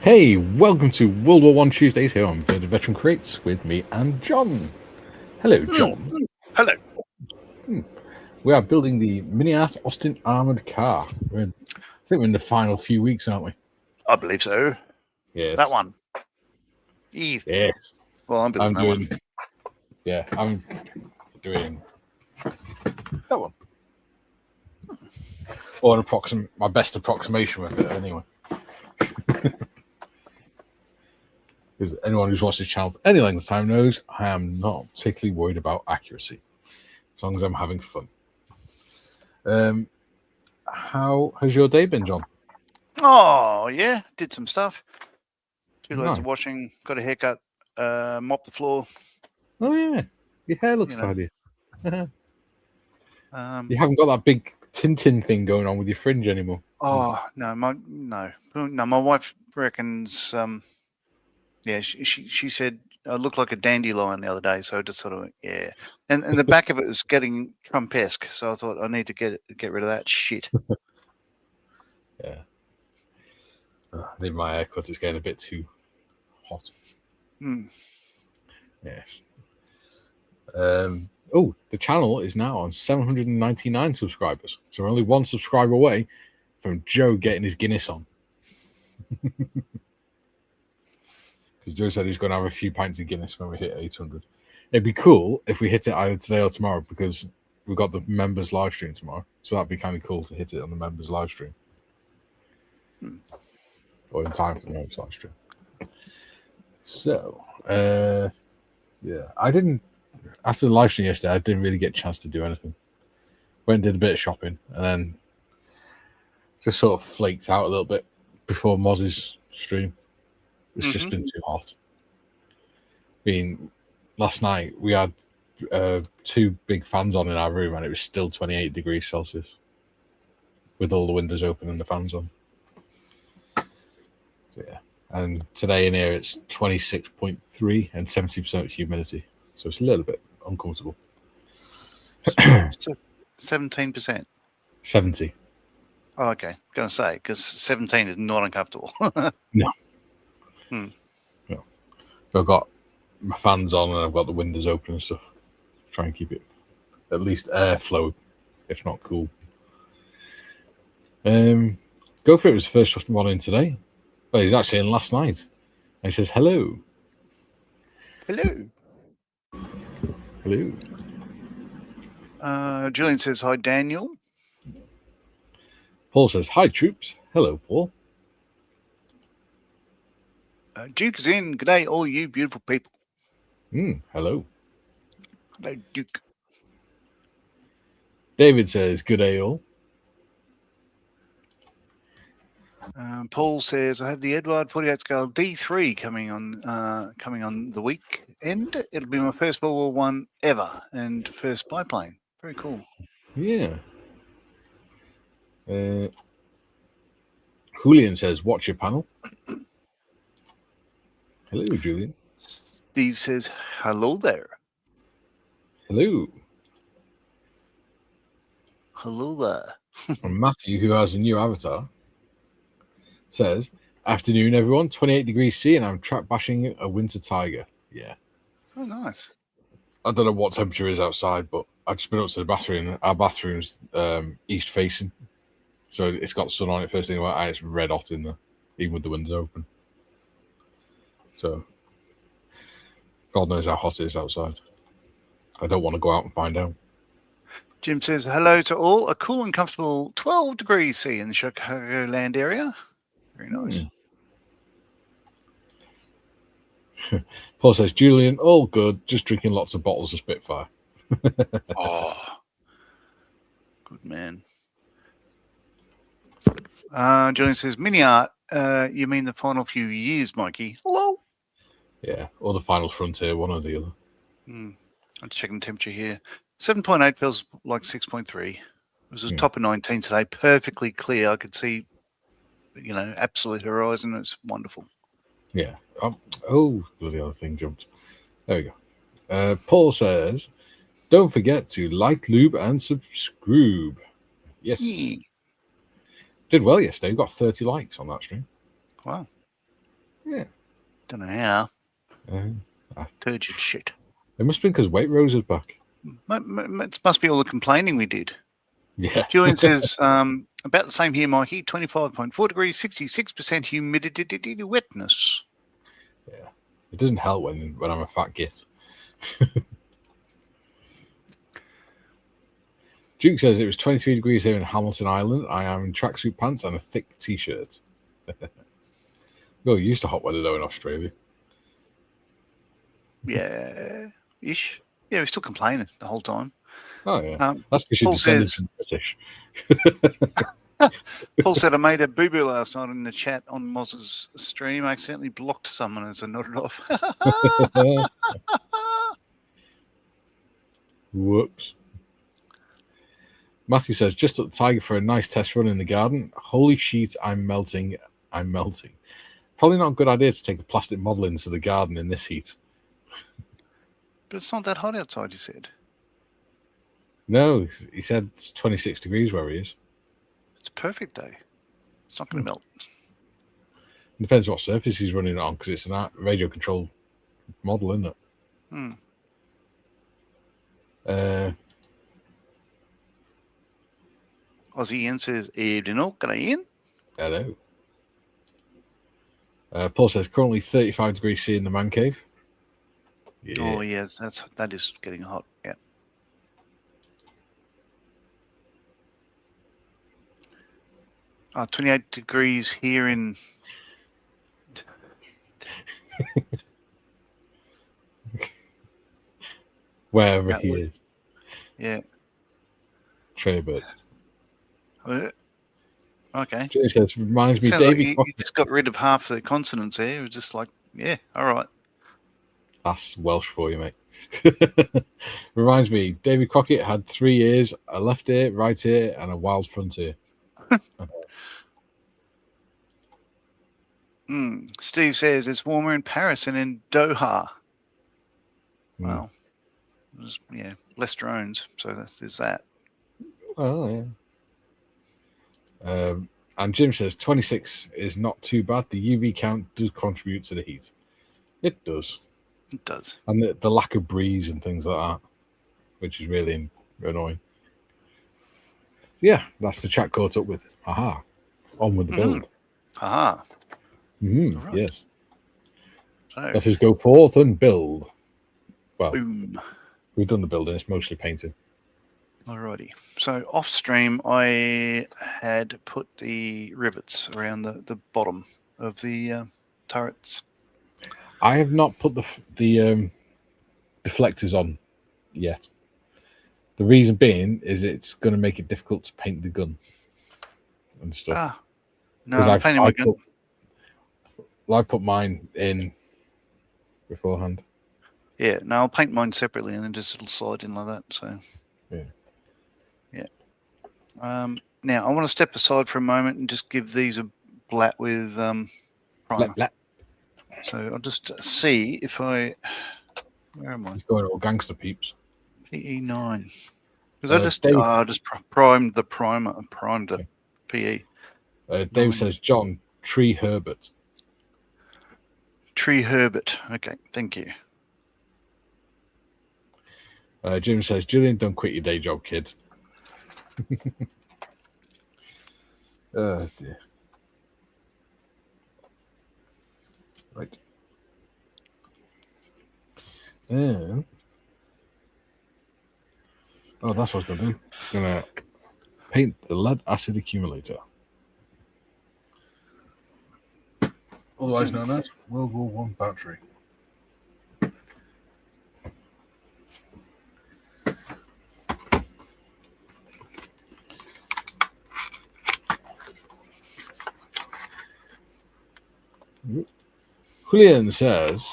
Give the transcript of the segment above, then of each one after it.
Hey, welcome to World War One Tuesdays here on Bearded Veteran Creates with me and John. Hello, John. Hello. We are building the MiniArt Austin armored car. I think we're in the final few weeks, aren't we? I believe so. Yes. That one. Eve. Yes. Well, I'm building that one. Yeah, I'm doing that one. Or my best approximation of it, anyway. Because anyone who's watched this channel for any length of time knows I am not particularly worried about accuracy, as long as I'm having fun. How has your day been, John? Oh, yeah. Did some stuff. 2 loads of Nice. washing. Got a haircut. Mopped the floor. Oh, yeah. Your hair looks tidy. You Um, haven't got that big Tintin thing going on with your fringe anymore. oh, no. My wife reckons... yeah, she said I looked like a dandelion the other day, so I just sort of, yeah. And the back of it is getting Trump-esque, so I thought I need to get rid of that shit. Yeah. I think my haircut is getting a bit too hot. Yes. Oh, the channel is now on 799 subscribers. So we're only one subscriber away from Joe getting his Guinness on. Because Joe said he's going to have a few pints of Guinness when we hit 800. It'd be cool if we hit it either today or tomorrow, because we've got the members live stream tomorrow. So that'd be kind of cool to hit it on the members live stream. Or in time for the members live stream. So, yeah, I didn't, after the live stream yesterday, I didn't really get a chance to do anything. Went and did a bit of shopping and then just sort of flaked out a little bit before Moz's stream. It's just been too hot. I mean, last night we had 2 big fans on in our room and it was still 28 degrees Celsius with all the windows open and the fans on. So, yeah. And today in here it's 26.3 and 70% humidity. So it's a little bit uncomfortable. 17%? 70. Oh, okay. Going to say, because 17 is not uncomfortable. No. No. I've got my fans on and I've got the windows open and stuff. Try and keep it at least airflow, if not cool. Go for it was the first one in today. Well, he's actually in last night. And he says hello. Hello. Hello. Julian says, hi, Daniel. Paul says, hi, troops. Hello, Paul. Duke is in. G'day, all you beautiful people. Hello. Hello, Duke. David says, good day, all. Paul says, I have the Edward 48 scale D3 coming on the weekend. It'll be my first World War One ever and first biplane. Very cool. Yeah. Julian says, watch your panel. Hello, Julian. Steve says, hello there. Hello. Hello there. And Matthew, who has a new avatar, says, afternoon, everyone. 28 degrees C, and I'm trap bashing a winter tiger. Yeah. Oh, nice. I don't know what temperature is outside, but I've just been up to the bathroom. Our bathroom's east facing, so it's got sun on it first thing, and it's red hot in there, even with the windows open. So, God knows how hot it is outside. I don't want to go out and find out. Jim says, hello to all. A cool and comfortable 12 degrees C in the Chicagoland area. Very nice. Paul says, Julian, all good. Just drinking lots of bottles of Spitfire. Oh, good man. Julian says, MiniArt, you mean the final few years, Mikey? Hello. Yeah, or the final frontier, one or the other. I'm checking the temperature here. 7.8 feels like 6.3. It was a top of 19 today, perfectly clear. I could see, absolute horizon. It's wonderful. Yeah. Oh, bloody other thing jumped. There we go. Paul says, don't forget to like, lube, and subscribe. Yes. Yeah. Did well yesterday. We got 30 likes on that stream. Wow. Yeah. Don't know how. Uh, Turgid shit. it must have been because Waitrose is back. It must be all the complaining we did. Yeah. Julian says, about the same here, Mikey. 25.4 degrees, 66% humidity, wetness. Yeah. It doesn't help when I'm a fat git. Duke says it was 23 degrees here in Hamilton Island. I am in tracksuit pants and a thick t-shirt. Well, used to hot weather though in Australia. Yeah, ish. Yeah, we're still complaining the whole time. Oh yeah, that's because you're Paul descended says, from British. Paul said, I made a boo-boo last night in the chat on Moz's stream. I accidentally blocked someone as I nodded off. Whoops. Matthew says, just at the Tiger for a nice test run in the garden. Holy shit, I'm melting. I'm melting. Probably not a good idea to take a plastic model into the garden in this heat. But it's not that hot outside, you said. No, he said it's 26 degrees where he is. It's a perfect day. It's not going to melt. It depends what surface he's running it on, because it's a radio controlled model, isn't it? Aussie Ian says, evening all, can I in? Hello. Paul says, currently 35 degrees C in the man cave. Yeah. Oh, yes, that is getting hot, yeah. 28 degrees here in... Wherever he is. Yeah. Traybert. Okay. It says, reminds me, Sounds like Davey. you just got rid of half the consonants there. It was just like, yeah, all right. That's Welsh for you, mate. Reminds me, Davy Crockett had 3 ears, a left ear, right ear, and a wild front ear. Steve says it's warmer in Paris and in Doha. Well, yeah, less drones, so there's that. Oh, yeah. And Jim says 26 is not too bad. The UV count does contribute to the heat. It does. It does. And the lack of breeze and things like that, which is really annoying. Yeah, that's the chat caught up with. Haha. On with the build. Haha. Right. Yes. So, let us go forth and build. Well, boom. We've done the building. It's mostly painting. Alrighty. So off stream, I had put the rivets around the bottom of the turrets. I have not put the deflectors on yet. The reason being is it's going to make it difficult to paint the gun and stuff. No, I'm painting my gun. I put mine in beforehand. Yeah, no, I'll paint mine separately and then just it'll slide in like that. So yeah. Now I want to step aside for a moment and just give these a blat with primer. Blat. So I'll just see if where am I? He's going all gangster peeps. PE9. Because I just primed the primer and primed the PE. Dave says, John, Tree Herbert. Tree Herbert. Okay, thank you. Jim says, Julian, don't quit your day job, kid. Oh, dear. Right. And that's what I'm going to do. I'm going to paint the lead acid accumulator. Otherwise known as World War I battery. Julian says,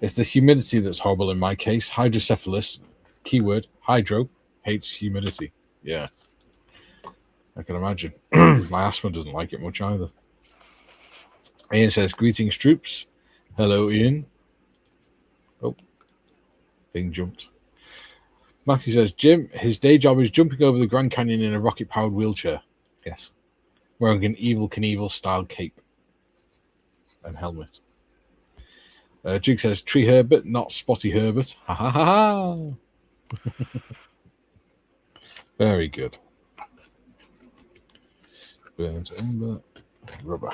it's the humidity that's horrible in my case. Hydrocephalus, keyword, hydro, hates humidity. Yeah. I can imagine. My asthma doesn't like it much either. Ian says, greetings, troops. Hello, Ian. Oh, thing jumped. Matthew says, Jim, his day job is jumping over the Grand Canyon in a rocket-powered wheelchair. Yes. Wearing an Evel Knievel style cape. and helmet. Duke says Tree Herbert, not Spotty Herbert. Ha ha ha ha. Very good. Burnt umber, rubber.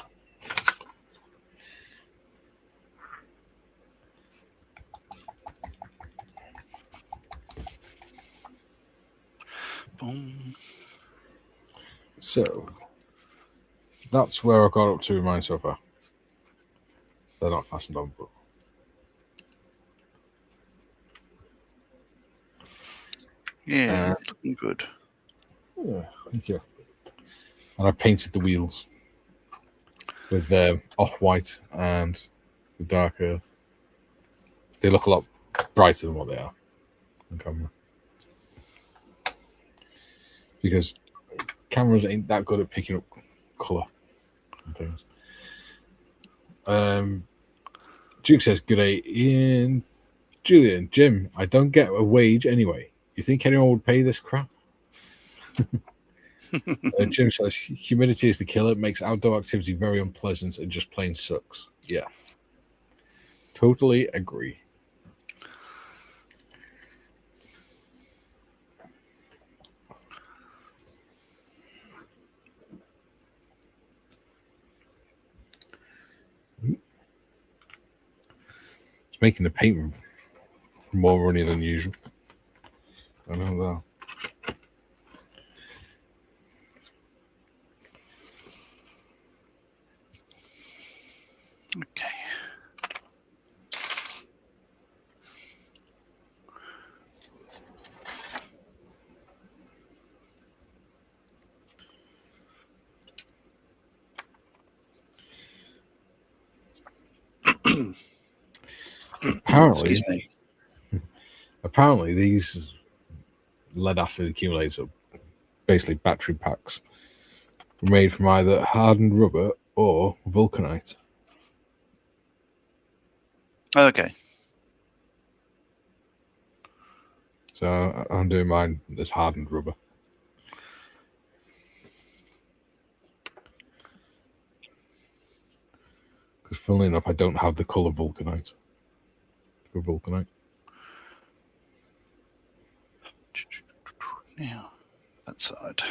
Boom. So that's where I got up to with mine so far. They're not fastened on, but Yeah, looking good. yeah, thank you. And I painted the wheels with off-white and the dark earth. They look a lot brighter than what they are on camera. Because cameras ain't that good at picking up colour and things. Duke says, good day, Ian. Julian, Jim, I don't get a wage anyway. You think anyone would pay this crap? Jim says, humidity is the killer. It makes outdoor activity very unpleasant and just plain sucks. Yeah. Totally agree. It's making the paint more runny than usual. I know that. Okay. Apparently, Excuse me. Apparently, these lead acid accumulators are basically battery packs made from either hardened rubber or vulcanite. Okay. So I'm doing mine as hardened rubber. Because funnily enough, I don't have the colour vulcanite. For vulcanite. Now, that side.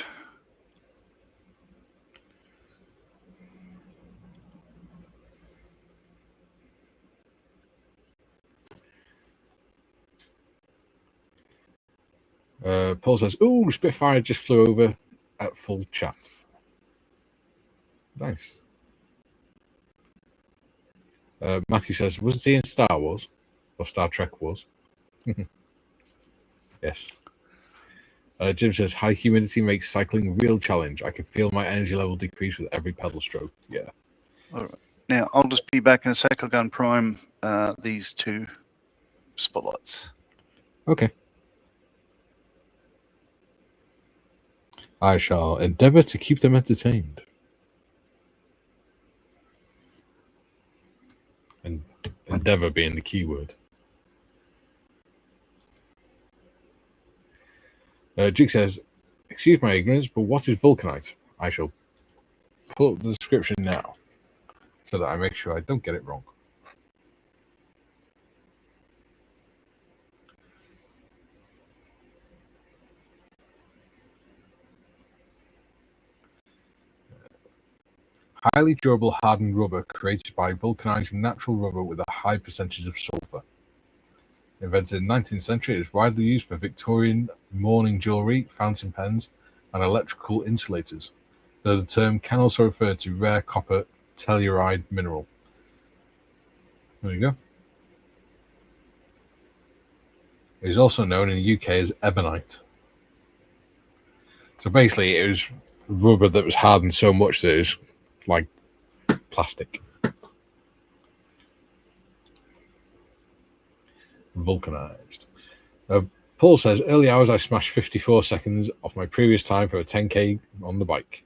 Paul says, "Ooh, Spitfire just flew over at full chat." Nice. Matthew says, "Wasn't he in Star Wars or Star Trek Wars?" Yes. Jim says, "High humidity makes cycling a real challenge. I can feel my energy level decrease with every pedal stroke." Yeah. All right. Now, I'll just be back in a sec. I'll go and prime these two spotlights. Okay. I shall endeavour to keep them entertained. And endeavour being the key word. Duke says, "Excuse my ignorance, but what is vulcanite?" I shall pull up the description now so that I make sure I don't get it wrong. Highly durable hardened rubber created by vulcanizing natural rubber with a high percentage of sulfur. Invented in the 19th century, it is widely used for Victorian mourning jewelry, fountain pens, and electrical insulators, though the term can also refer to rare copper telluride mineral. There you go. It is also known in the UK as ebonite. So basically, it was rubber that was hardened so much that it was like plastic. Vulcanized. Paul says, "Early hours I smashed 54 seconds off my previous time for a 10k on the bike."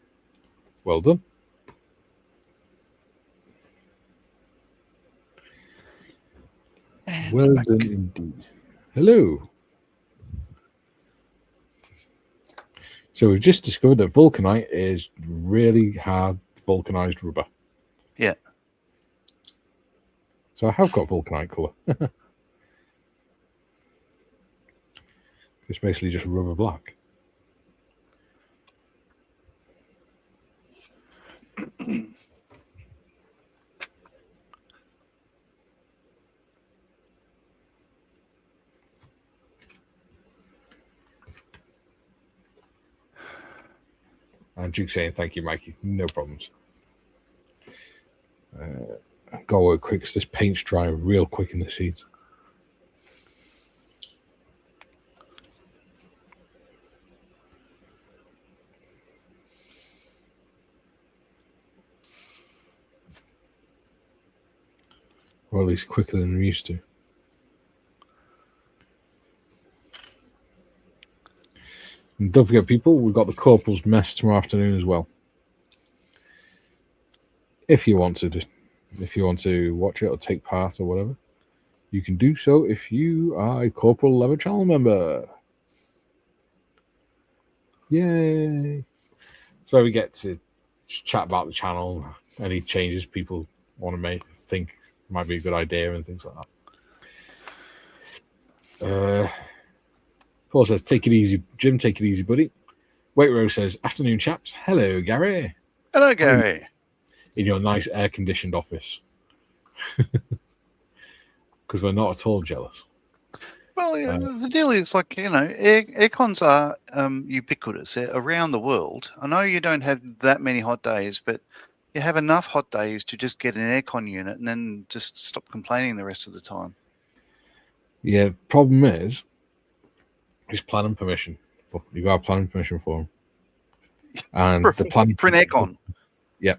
Well done. And Well back. done indeed. Hello. So we've just discovered that vulcanite is really hard vulcanized rubber. Yeah. So I have got vulcanite colour. It's basically just rubber black. And Duke saying, thank you, Mikey. No problems. Go work quick because this paint's dry real quick in the seeds. Or at least quicker than I'm used to. And don't forget, people, we've got the Corporal's Mess tomorrow afternoon as well. If you want to watch it or take part or whatever, you can do so if you are a Corporal Lever channel member. Yay! So we get to chat about the channel, any changes people want to think might be a good idea and things like that. Paul says, take it easy, Jim, take it easy, buddy. Wait Rose says, afternoon, chaps. Hello, Gary. Hello, Gary. In your nice air-conditioned office. Because we're not at all jealous. Well, yeah, the deal is like, aircons are ubiquitous. They're around the world. I know you don't have that many hot days, but you have enough hot days to just get an aircon unit and then just stop complaining the rest of the time. Yeah, problem is planning permission. You got planning permission for them. And the planning for an aircon. Yeah,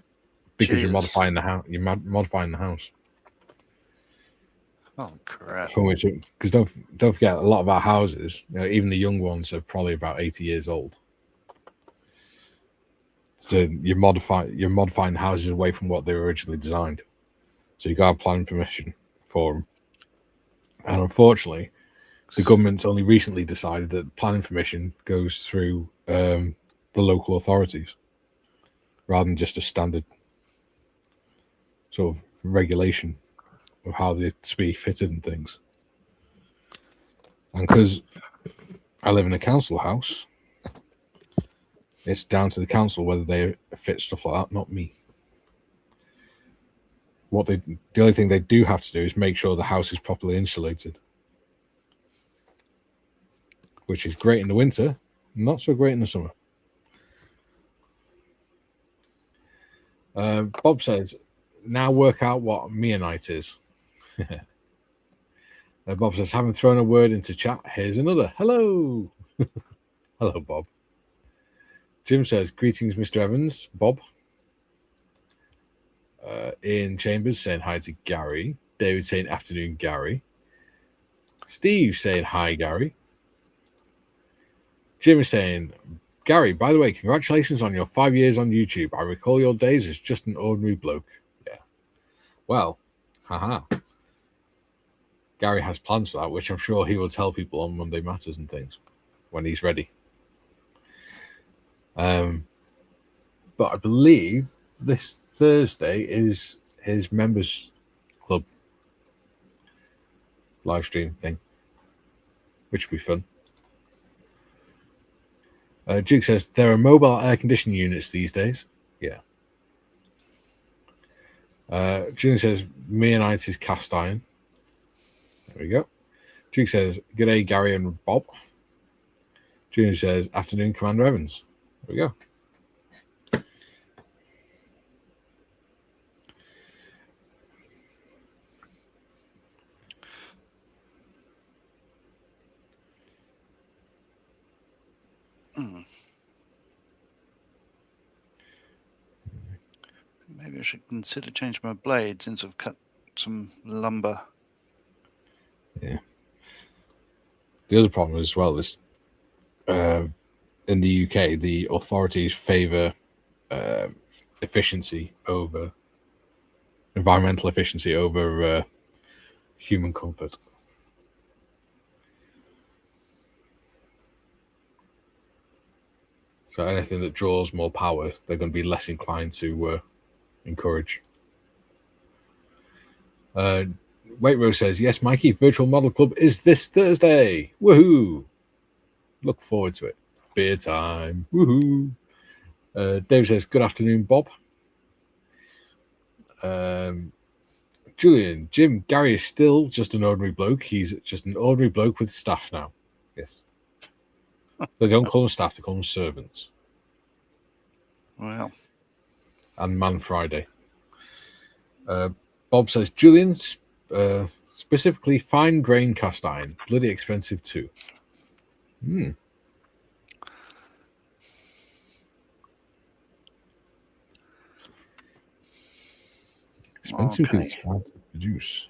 because Jesus. you're modifying the house. You're modifying the house. Oh crap! Because don't forget, a lot of our houses, even the young ones, are probably about 80 years old. So you're modifying houses away from what they were originally designed. So you got planning permission for them. And unfortunately, the government's only recently decided that planning permission goes through the local authorities rather than just a standard sort of regulation of how they're to be fitted and things. And because I live in a council house, it's down to the council whether they fit stuff like that, not me. The only thing they do have to do is make sure the house is properly insulated, which is great in the winter, not so great in the summer. Bob says, now work out what MiniArt is. Bob says, having thrown a word into chat, here's another. Hello. Hello, Bob. Jim says, greetings, Mr. Evans. Bob. Ian Chambers saying hi to Gary. David saying, afternoon, Gary. Steve saying, hi, Gary. Jim is saying, Gary, by the way, congratulations on your 5 years on YouTube. I recall your days as just an ordinary bloke. Yeah. Well, haha. Gary has plans for that, which I'm sure he will tell people on Monday Matters and things when he's ready. But I believe this Thursday is his members club live stream thing, which will be fun. Duke says there are mobile air conditioning units these days. Yeah. June says MiniArt is cast iron. There we go. Duke says, g'day, Gary and Bob. June says, afternoon, Commander Evans. There we go. Maybe I should consider changing my blade since I've cut some lumber. Yeah. The other problem as well is in the UK, the authorities favour efficiency over environmental efficiency over human comfort. So anything that draws more power, they're going to be less inclined to encourage. Wait Rose says, yes, Mikey, Virtual Model Club is this Thursday. Woohoo! Look forward to it. Beer time. Woohoo! Dave says, good afternoon, Bob. Julian, Jim, Gary is still just an ordinary bloke. He's just an ordinary bloke with staff now. Yes. They don't call them staff, they call them servants. Well. And Man Friday. Bob says, Julian, specifically fine grain cast iron. Bloody expensive too. Expensive because it's hard to produce.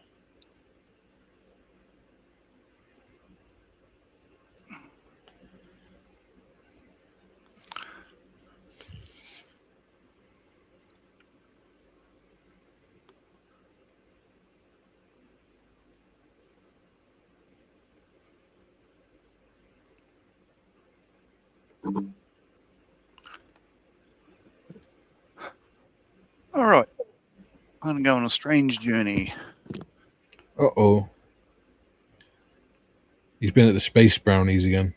All right. I'm going to go on a strange journey. Uh-oh. He's been at the Space Brownies again.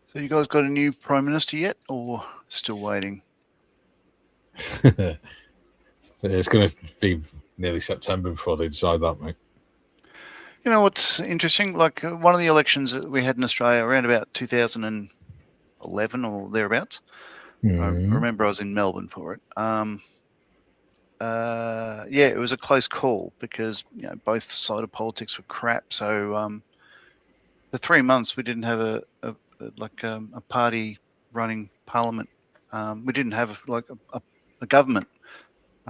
So you guys got a new Prime Minister yet, or still waiting? It's going to be nearly September before they decide that, mate. You know what's interesting? Like one of the elections that we had in Australia around about 2011 or thereabouts. I remember I was in Melbourne for it. It was a close call because both sides of politics were crap. So for 3 months we didn't have a party running parliament. We didn't have a government.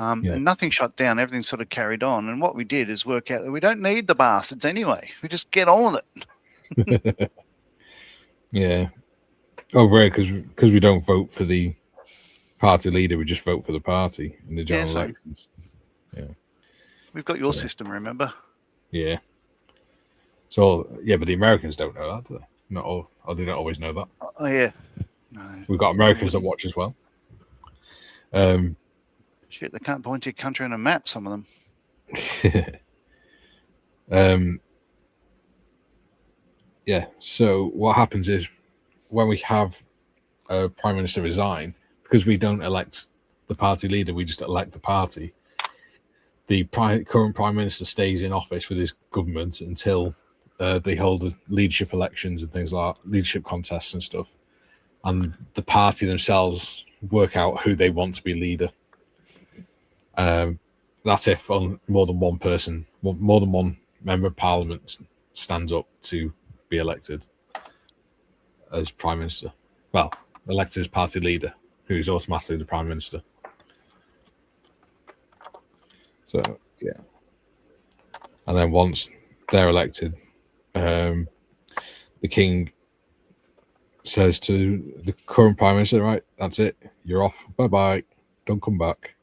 And nothing shut down. Everything sort of carried on. And what we did is work out that we don't need the bastards anyway. We just get on with it. Yeah. Over here, because we don't vote for the party leader, we just vote for the party in the general elections. Yeah. We've got your system, remember? Yeah. So, but the Americans don't know that, do they? Not all. Or they don't always know that. Oh, yeah. No. We've got Americans that watch as well. Shit, they can't point to your country on a map, some of them. So what happens is when we have a Prime Minister resign, because we don't elect the party leader, we just elect the party. The current Prime Minister stays in office with his government until they hold the leadership elections and things like that, leadership contests and stuff. And the party themselves work out who they want to be leader. That's if more than one member of parliament stands up to be elected as prime minister. Well, elected as party leader, who is automatically the prime minister. So, yeah. And then once they're elected, the king says to the current prime minister, right, that's it, you're off, bye-bye, don't come back.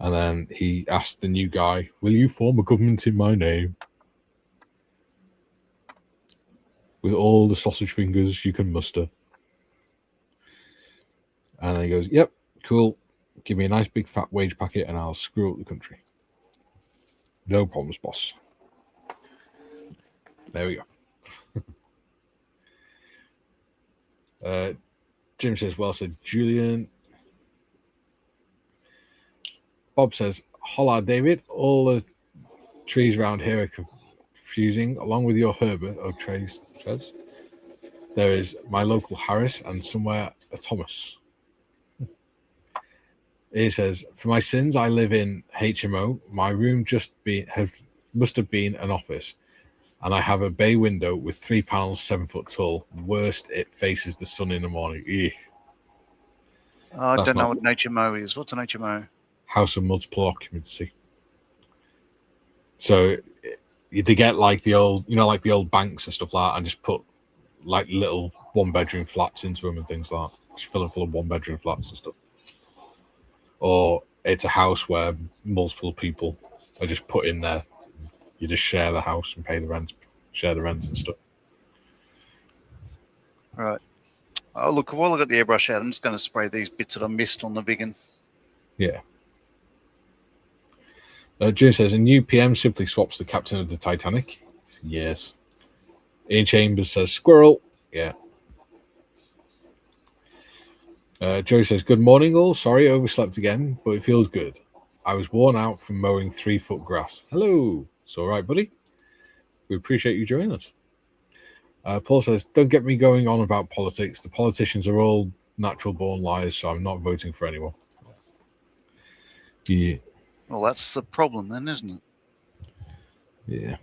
And then he asked the new guy, will you form a government in my name? With all the sausage fingers you can muster. And then he goes, yep, cool. Give me a nice big fat wage packet and I'll screw up the country. No problems, boss. There we go. Jim says, well said, Julian. Bob says, holla, David. All the trees around here are confusing, along with your Herbert of trees. There is my local Harris and somewhere a Thomas. He says, for my sins, I live in HMO. My room must have been an office. And I have a bay window with 3 panels, 7 foot tall. Worst, it faces the sun in the morning. Eek. I don't know what an HMO is. What's an HMO? House of multiple occupancy. So they get like the old, like the old banks and stuff like that, and just put like little 1-bedroom flats into them and things like that. Just fill them full of 1-bedroom flats and stuff. Or it's a house where multiple people are just put in there. You just share the house and pay the rent, share the rent and stuff. Right. Oh, look, while I got the airbrush out, I'm just going to spray these bits that I missed on the vegan. Yeah. June says, a new PM simply swaps the captain of the Titanic. Yes. Ian Chambers says, squirrel. Yeah. Joe says, good morning, all. Sorry, overslept again, but it feels good. I was worn out from mowing 3-foot grass. Hello. It's all right, buddy. We appreciate you joining us. Paul says, don't get me going on about politics. The politicians are all natural-born liars, so I'm not voting for anyone. Yeah. Well, that's the problem then, isn't it? Yeah.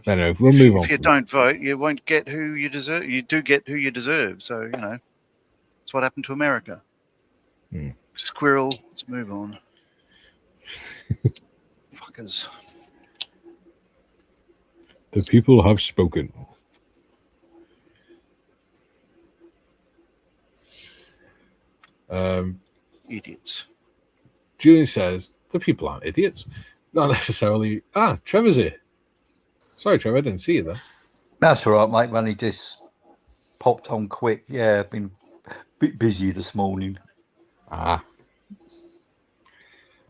Anyway, we'll move on. If you don't vote, you won't get who you deserve. You do get who you deserve. So, that's what happened to America. Squirrel. Let's move on. Fuckers. The people have spoken. Idiots. Julian says, the people aren't idiots. Not necessarily. Trevor's here. Sorry, Trevor, I didn't see you there. That's all right, mate. When he just popped on quick. Yeah, I've been a bit busy this morning.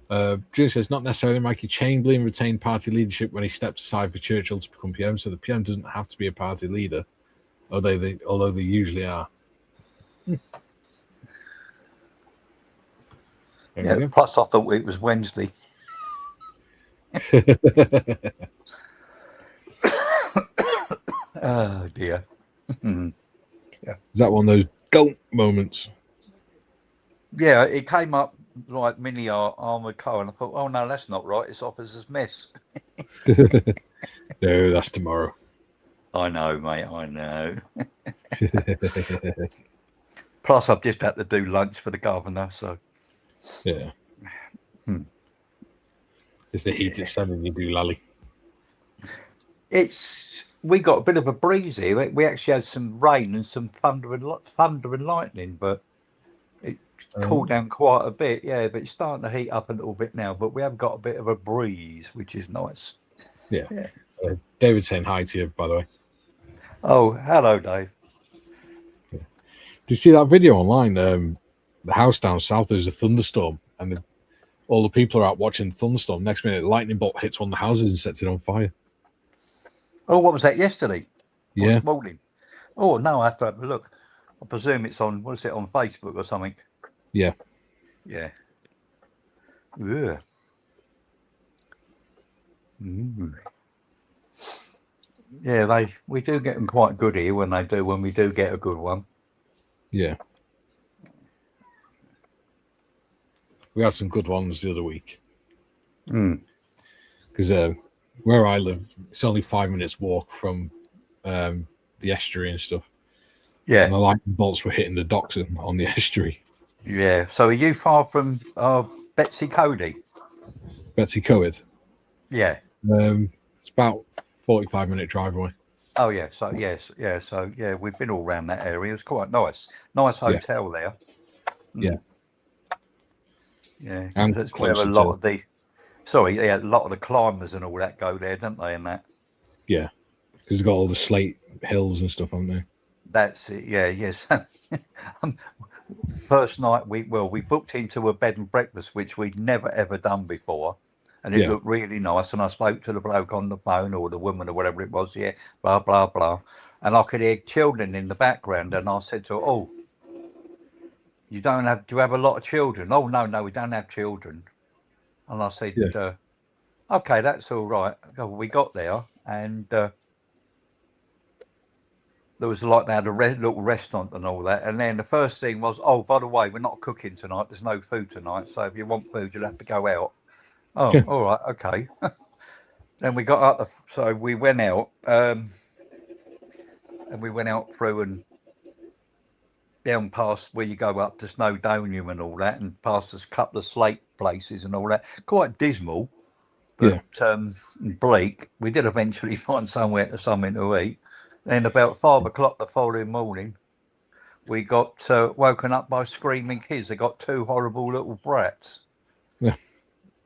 Julian says, not necessarily. Mikey Chamberlain retained party leadership when he stepped aside for Churchill to become PM, so the PM doesn't have to be a party leader, although they usually are. Yeah, plus I thought it was Wednesday. Oh, dear. Yeah. Is that one of those don't moments? Yeah, it came up like MiniArt Armoured car, and I thought, oh, no, that's not right. It's Officer's Mess. No, that's tomorrow. I know, mate, I know. Plus, I've just had to do lunch for the governor, so... Yeah. It's the heat at 7 you do, Lally. We got a bit of a breeze here. We actually had some rain and some thunder and lightning, but it cooled down quite a bit. Yeah, but it's starting to heat up a little bit now. But we have got a bit of a breeze, which is nice. Yeah. David's saying hi to you, by the way. Oh, hello, Dave. Yeah. Did you see that video online? The house down south, there's a thunderstorm, and all the people are out watching the thunderstorm. Next minute, a lightning bolt hits one of the houses and sets it on fire. Oh, what was that, yesterday? Yeah. This morning? Oh, no, I have to have a look. I presume it's on, what is it, on Facebook or something? Yeah. Yeah. Yeah. Yeah, we do get them quite good here when we do get a good one. Yeah. We had some good ones the other week. Because where I live, it's only 5 minutes walk from the estuary and stuff. Yeah. And the lightning bolts were hitting the docks on the estuary. Yeah. So are you far from Betsy Cody? Betsy Coed? Yeah. It's about 45-minute drive away. Oh, yeah. So, yes. Yeah. So, yeah, we've been all around that area. It's quite nice. Nice hotel there. Yeah. Yeah. And that's where a lot of the climbers and all that go there, don't they? And that. Yeah. Because they've got all the slate hills and stuff, haven't they? That's it. Yeah. Yes. First night we booked into a bed and breakfast, which we'd never ever done before. And it looked really nice. And I spoke to the bloke on the phone, or the woman or whatever it was. Yeah, blah, blah, blah. And I could hear children in the background. And I said to her, oh, do you have a lot of children? Oh, no, we don't have children. And I said, okay, that's all right. We got there and there was like, they had a little restaurant and all that. And then the first thing was, oh, by the way, we're not cooking tonight. There's no food tonight. So if you want food, you'll have to go out. Oh, all right. Okay. Then we got up. So we went out and we went out through and down past where you go up to Snowdonia and all that, and past a couple of slate places and all that. Quite dismal, but bleak. We did eventually find something to eat. Then about 5 o'clock the following morning, we got woken up by screaming kids. They got 2 horrible little brats. Yeah.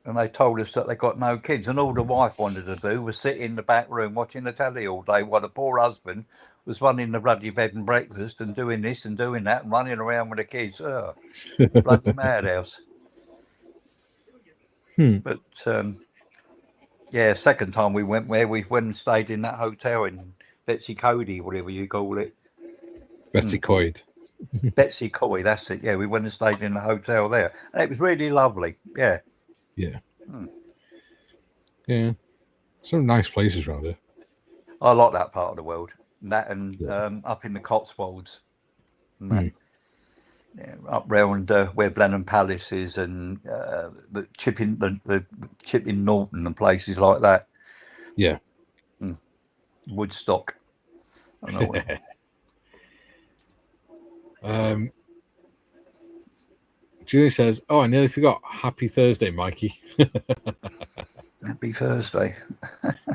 And they told us that they got no kids. And all the wife wanted to do was sit in the back room watching the telly all day while the poor husband was running the bloody bed and breakfast and doing this and doing that and running around with the kids. Oh, bloody madhouse. But yeah, second time we went and stayed in that hotel in Betsy Cody, whatever you call it. Betsy Coyd. Betsy Coy, that's it. Yeah, we went and stayed in the hotel there. And it was really lovely. Yeah. Yeah. Yeah. Some nice places around here. I like that part of the world. That and up in the Cotswolds. And that. Yeah, up round where Blenheim Palace is and the Chipping Norton and places like that. Yeah. Woodstock. I know Julie says, "Oh, I nearly forgot. Happy Thursday, Mikey." Happy Thursday.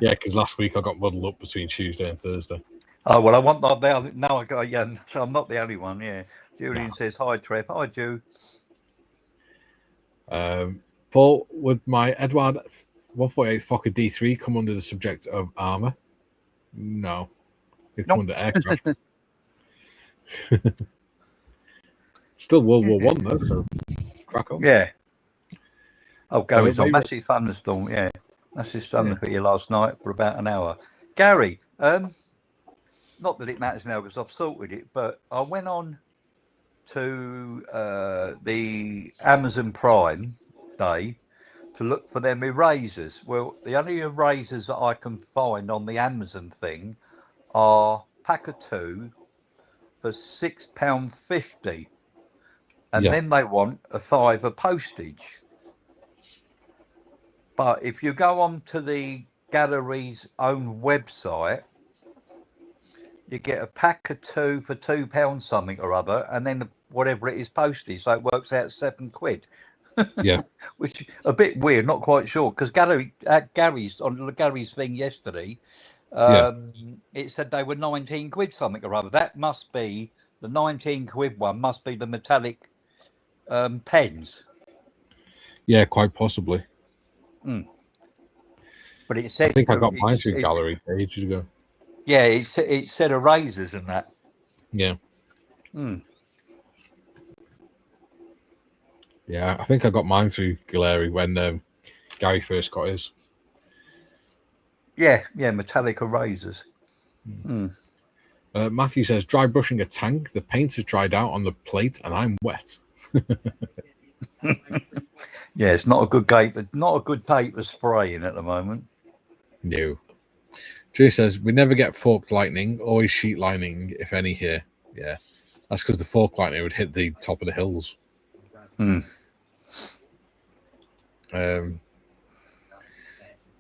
Yeah, because last week I got muddled up between Tuesday and Thursday. Oh well, I want that there. Now I got so I'm not the only one. Yeah, Julian says hi, Trev. Hi, Ju. Paul, would my Edward 148 Fokker D3 come under the subject of armor? No, it come under aircraft. Still World War One though, so crack on. Yeah. Oh, Gary's on massive thunderstorm. Yeah, massive thunderstorm here last night for about an hour. Gary, not that it matters now because I've sorted it, but I went on to the Amazon Prime Day to look for them erasers. Well, the only erasers that I can find on the Amazon thing are pack of 2 for £6.50. And then they want a £5 postage. But if you go on to the gallery's own website, you get a pack of 2 for £2 something or other, and then whatever it is postage, so it works out £7. Yeah, which is a bit weird. Not quite sure because Gary's thing yesterday, it said they were £19 something or other. That must be the £19 one. Must be the metallic pens. Yeah, quite possibly. But it said I think I got mine through gallery ages ago. Yeah, it said erasers and that. Yeah. Yeah, I think I got mine through Gallery when Gary first got his. Yeah, metallic erasers. Matthew says, dry brushing a tank. The paint has dried out on the plate and I'm wet. Yeah, it's not a good date. Not a good date for spraying at the moment. No. Jay says, we never get forked lightning, always sheet lightning, if any, here. Yeah. That's because the fork lightning would hit the top of the hills.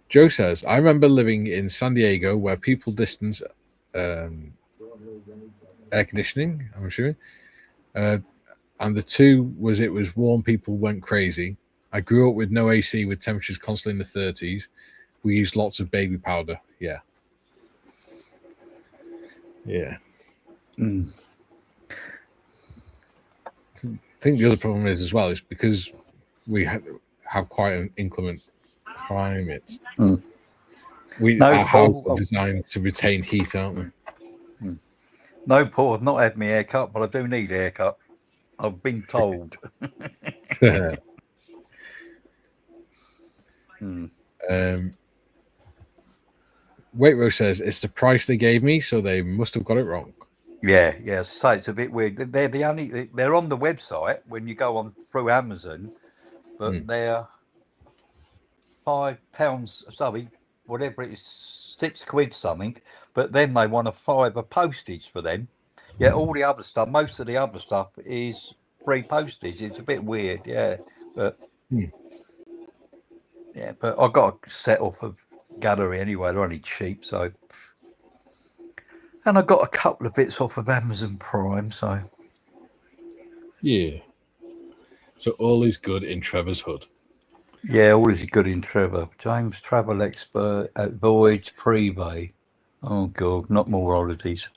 Joe says, I remember living in San Diego where people distance air conditioning, I'm assuming. And the two was it was warm, people went crazy. I grew up with no AC with temperatures constantly in the 30s. We used lots of baby powder. Yeah. Yeah. I think the other problem is as well is because we have quite an inclement climate. Our house is designed to retain heat, aren't we? No, Paul, I've not had my haircut, but I do need a haircut. I've been told. Waitrose says it's the price they gave me, so they must have got it wrong. Yeah. So it's a bit weird. They're on the website when you go on through Amazon, but they're £5. Sorry, whatever it is, £6 something. But then they want a £5 postage for them. Yeah, all the other stuff, most of the other stuff is free postage. It's a bit weird, but but I got a set off of Gallery anyway. They're only cheap, so. And I got a couple of bits off of Amazon Prime, so. Yeah. So all is good in Trevor's hood. Yeah, all is good in Trevor. James, travel expert at Voyage Privé. Oh God, not more holidays.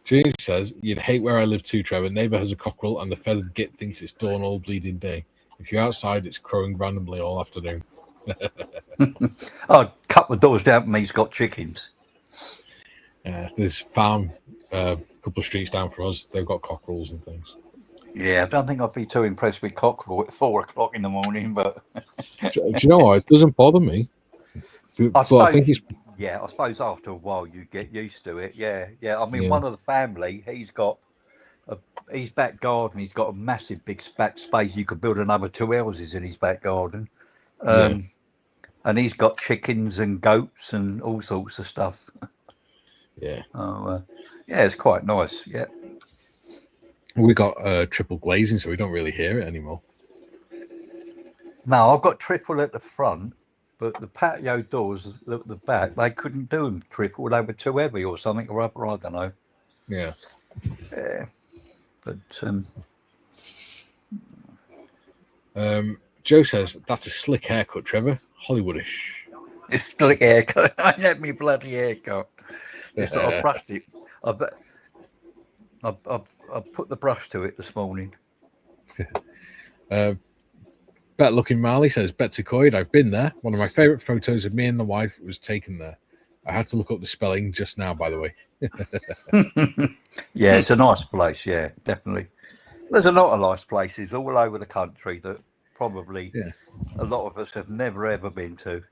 James says, you'd hate where I live too, Trevor. Neighbour has a cockerel and the feathered git thinks it's dawn all bleeding day. If you're outside, it's crowing randomly all afternoon. Oh, a couple of doors down from me's got chickens. There's farm a couple of streets down from us. They've got cockerels and things. Yeah, I don't think I'd be too impressed with cockerel at 4 o'clock in the morning, but Do you know what? It doesn't bother me. I think it's I suppose after a while you get used to it. Yeah. I mean, Yeah. one of the family, his back garden. He's got a massive big back space. You could build another 2 houses in his back garden. And he's got chickens and goats and all sorts of stuff. Yeah. It's quite nice. Yeah. We got triple glazing, so we don't really hear it anymore. No, I've got triple at the front, but the patio doors at the back, they couldn't do them triple. They were too heavy or something or other. I don't know. Yeah. Yeah. But Joe says that's a slick haircut, Trevor. Hollywoodish. it's still a haircut. I had me bloody haircut. Just I brushed it. I put the brush to it this morning. Bet looking Marley says, Betsy Coyd, I've been there. One of my favourite photos of me and the wife was taken there. I had to look up the spelling just now, by the way. Yeah, it's a nice place. Yeah, definitely. There's a lot of nice places all over the country that probably a lot of us have never ever been to.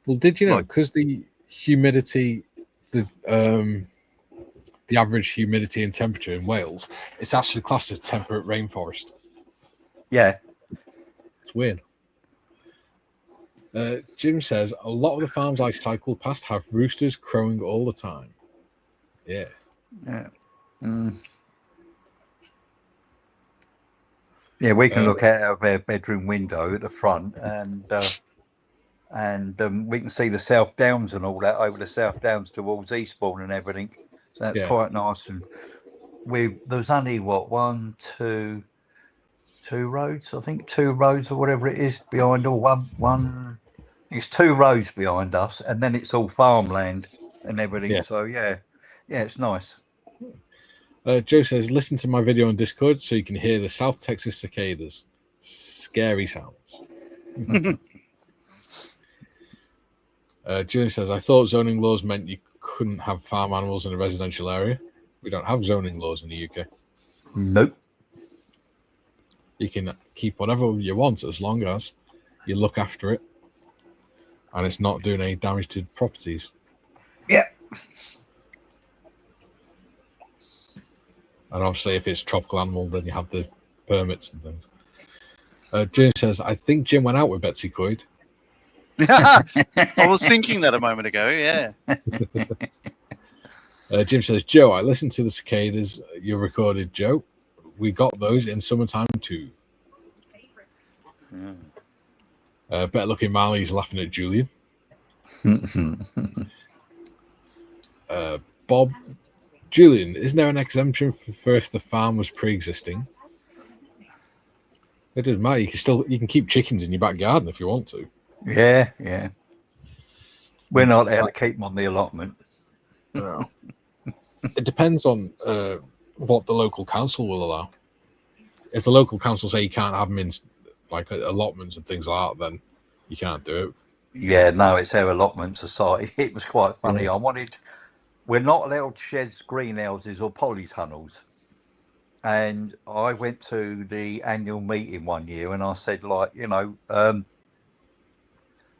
Well, did you know, because the humidity, the average humidity and temperature in Wales, it's actually classed as temperate rainforest. Yeah. It's weird. Jim says, a lot of the farms I cycle past have roosters crowing all the time. Yeah. Yeah. Yeah, we can look out of our bedroom window at the front and we can see the South Downs and all that over the South Downs towards Eastbourne and everything. So that's quite nice. And there's only two roads, I think, 2 roads or whatever it is behind, or one. It's 2 roads behind us, and then it's all farmland and everything. Yeah. So yeah, it's nice. Joe says, listen to my video on Discord so you can hear the South Texas cicadas. Scary sounds. Julian says, I thought zoning laws meant you couldn't have farm animals in a residential area. We don't have zoning laws in the UK. Nope. You can keep whatever you want as long as you look after it and it's not doing any damage to properties. Yeah. And obviously, if it's tropical animal, then you have the permits and things. Jim says, I think Jim went out with Betsy Coyd. I was thinking that a moment ago, yeah. Jim says, Joe, I listened to the cicadas you recorded, Joe. We got those in summertime too. Better looking Marley's laughing at Julian. Bob, Julian, isn't there an exemption for if the farm was pre-existing? It doesn't matter. You can keep chickens in your back garden if you want to. Yeah. We're not allowed to keep them on the allotment. No. It depends on what the local council will allow. If the local council say you can't have them in like allotments and things like that, then you can't do it. Yeah, no, it's our allotment society. It was quite funny. Yeah. We're not allowed sheds, greenhouses or polytunnels. And I went to the annual meeting one year and I said, I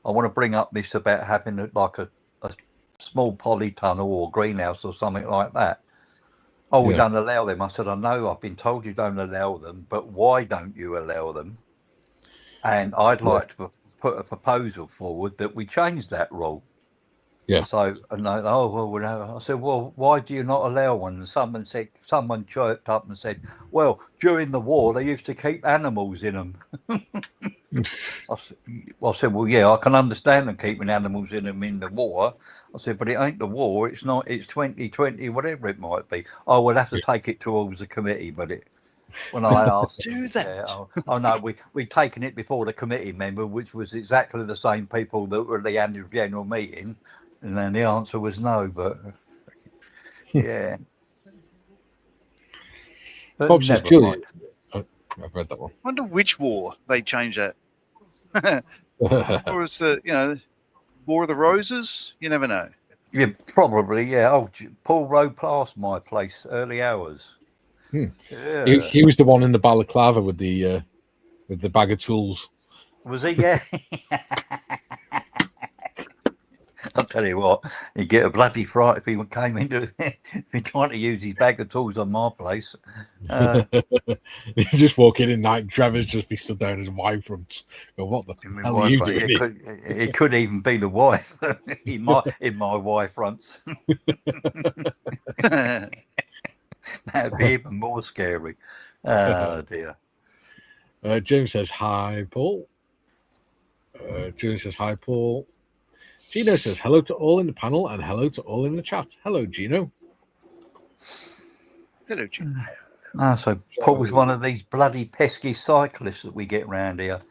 want to bring up this about having a small polytunnel or greenhouse or something like that. Oh, we don't allow them. I said, I know, I've been told you don't allow them, but why don't you allow them? And I'd like to put a proposal forward that we change that rule. Yeah. So, and I said, well, why do you not allow one? And someone chirped up and said, well, during the war, they used to keep animals in them. I said, well, yeah, I can understand them keeping animals in them in the war. I said, but it ain't the war. It's not. It's 2020, whatever it might be. I would have to take it towards the committee, but when I asked, do that. No, we'd taken it before the committee member, which was exactly the same people that were at the annual general meeting, and then the answer was no. But yeah, but Bob says, Julian. I've read that one. I wonder which war they changed that. Or was War of the Roses? You never know. Yeah, probably. Yeah. Oh, Paul rode past my place early hours. Yeah. He was the one in the balaclava with the bag of tools. Was he? Yeah. I'll tell you what, he'd get a bloody fright if he came into if he tried to use his bag of tools on my place. He's just walking in night. Trevor's just be stood down his wife front. Go, what the hell are you doing? It could even be the wife in my wife fronts. That'd be even more scary. Oh dear. James says hi, Paul. Julie says hi, Paul. Gino says hello to all in the panel and hello to all in the chat. Hello, Gino. Hello, Jim. So Paul's one of these bloody pesky cyclists that we get around here.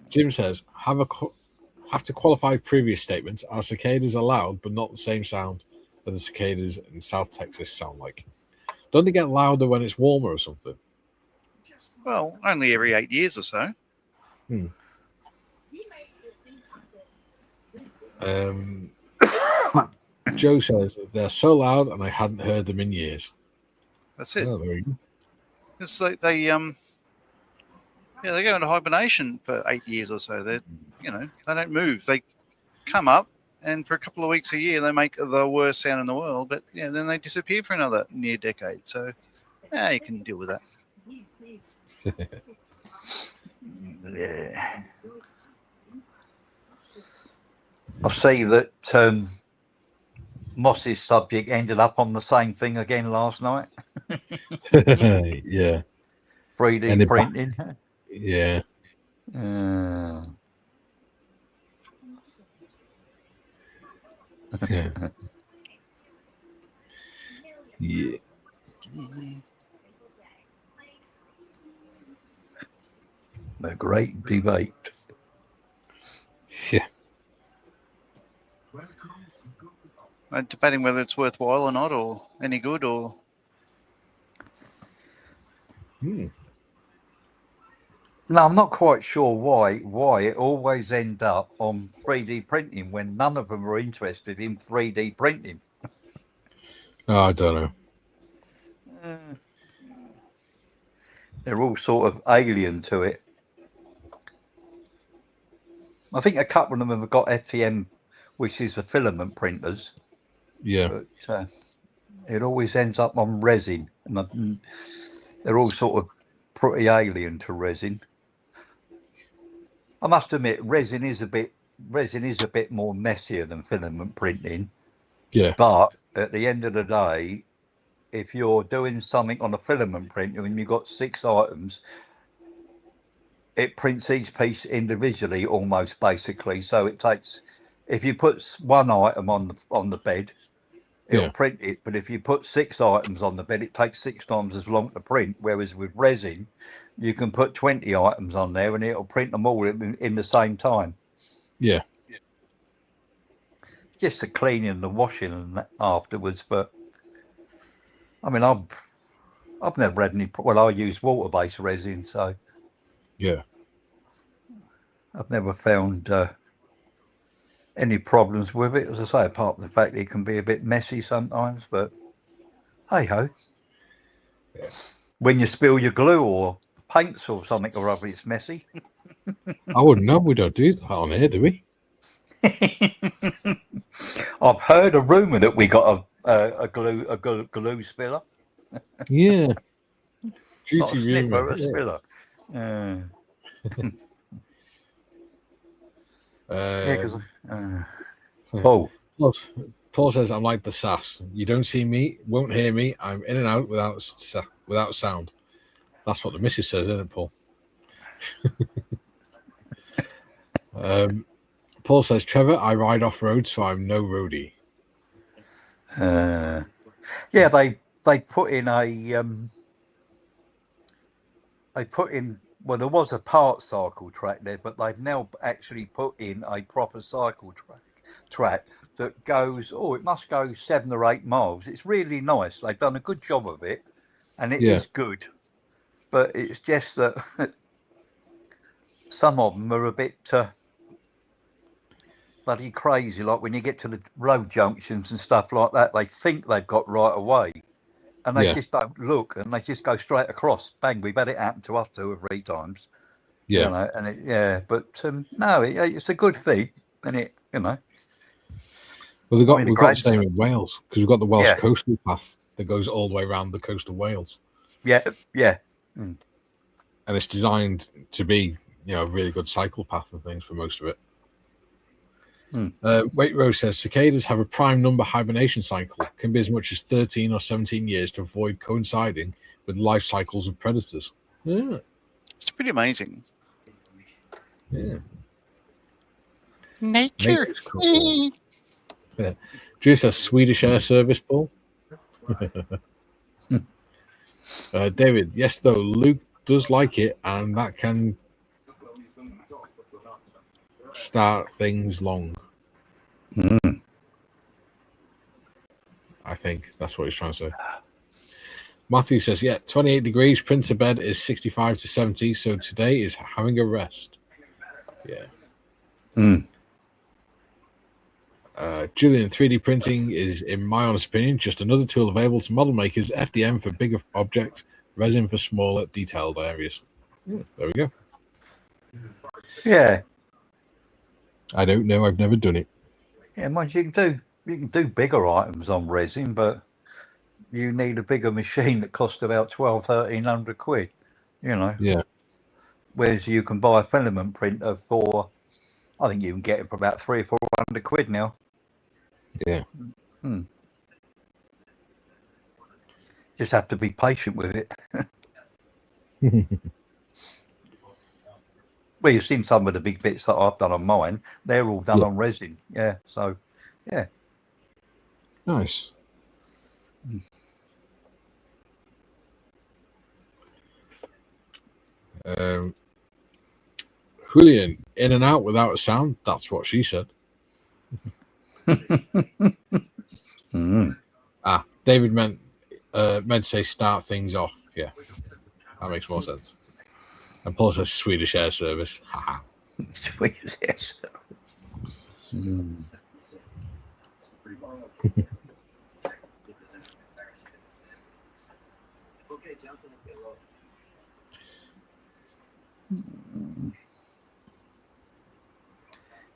Jim says have to qualify previous statements. Are cicadas allowed, but not the same sound that the cicadas in South Texas sound like? Don't they get louder when it's warmer or something? Well, only every 8 years or so. Joe says they're so loud and I hadn't heard them in years. That's it. Oh, there you go. It's like they go into hibernation for 8 years or so. They don't move. They come up, and for a couple of weeks a year, they make the worst sound in the world. But then they disappear for another near decade. So, you can deal with that. Yeah. I see that Moss's subject ended up on the same thing again last night. Yeah. 3D printing. Yeah. Yeah. Yeah. A great debate. Yeah. Debating whether it's worthwhile or not, or any good, or. No, I'm not quite sure why it always ends up on 3D printing when none of them are interested in 3D printing. Oh, I don't know. They're all sort of alien to it. I think a couple of them have got FTM, which is the filament printers. Yeah. But it always ends up on resin. And they're all sort of pretty alien to resin. I must admit, resin is a bit more messier than filament printing. Yeah. But at the end of the day, if you're doing something on a filament printer and you've got 6 items, it prints each piece individually almost basically. So it takes, if you put one item on the bed, it'll print it. But if you put 6 items on the bed, it takes 6 times as long to print. Whereas with resin, you can put 20 items on there and it'll print them all in the same time. Yeah. Just the cleaning and the washing and that afterwards. But I mean, I've never had any. Well, I use water-based resin, so yeah, I've never found any problems with it. As I say, apart from the fact that it can be a bit messy sometimes. But hey ho, when you spill your glue or paints or something or other, it's messy. I wouldn't know. We don't do that on here, do we? I've heard a rumor that we got a glue spiller. Yeah. Not a sniffer, a spiller. Because Paul says I'm like the sass. You don't see me, won't hear me. I'm in and out without sound. That's what the missus says, isn't it, Paul? Paul says, Trevor, I ride off road, so I'm no roadie. Yeah, they put in well, there was a part cycle track there, but they've now actually put in a proper cycle track that goes, it must go 7 or 8 miles. It's really nice. They've done a good job of it, and it is good. But it's just that some of them are a bit bloody crazy. Like when you get to the road junctions and stuff like that, they think they've got right away, and they just don't look, and they just go straight across. Bang! We've had it happen to us 2 or 3 times. Yeah. You know, and but no, it's a good thing, and Well, we've got the same in Wales, because we've got the Welsh coastal path that goes all the way around the coast of Wales. Yeah. And it's designed to be, a really good cycle path and things for most of it. Waitrose says cicadas have a prime number hibernation cycle, can be as much as 13 or 17 years to avoid coinciding with life cycles of predators. Yeah. It's pretty amazing. Yeah. Nature. Cool. Yeah. Drew says Swedish air service, Paul. David, yes, though, Luke does like it, and that can start things long. I think that's what he's trying to say. Matthew says, 28 degrees, printer bed is 65 to 70, so today is having a rest. Yeah. Julian, 3D printing is, in my honest opinion, just another tool available to model makers. FDM for bigger objects, resin for smaller, detailed areas. There we go. Yeah. I don't know. I've never done it. Yeah, mind you can do bigger items on resin, but you need a bigger machine that costs about 1,200-1,300 quid. Yeah. Whereas you can buy a filament printer for, I think you can get it for about 300 or 400 quid now. Yeah. Just have to be patient with it. Well, you've seen some of the big bits that I've done on mine. They're all done on resin. Yeah. So, yeah. Nice. Julian, in and out without a sound. That's what she said. David meant to say start things off. Yeah, that makes more sense. And Paul says Swedish air service. Haha. Swedish air service.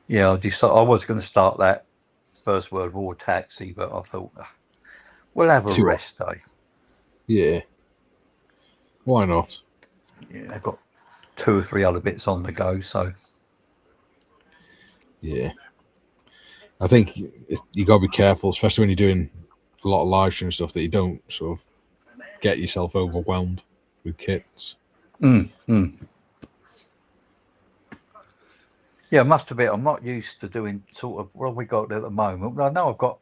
Yeah, I was going to start that First World War taxi, but I thought we'll have a rest day. Yeah. Why not? Yeah, I've got 2 or 3 other bits on the go, so. Yeah. I think you got to be careful, especially when you're doing a lot of live stream stuff, that you don't sort of get yourself overwhelmed with kits. Yeah, I must admit, I'm not used to doing sort of what have we got at the moment. I know I've got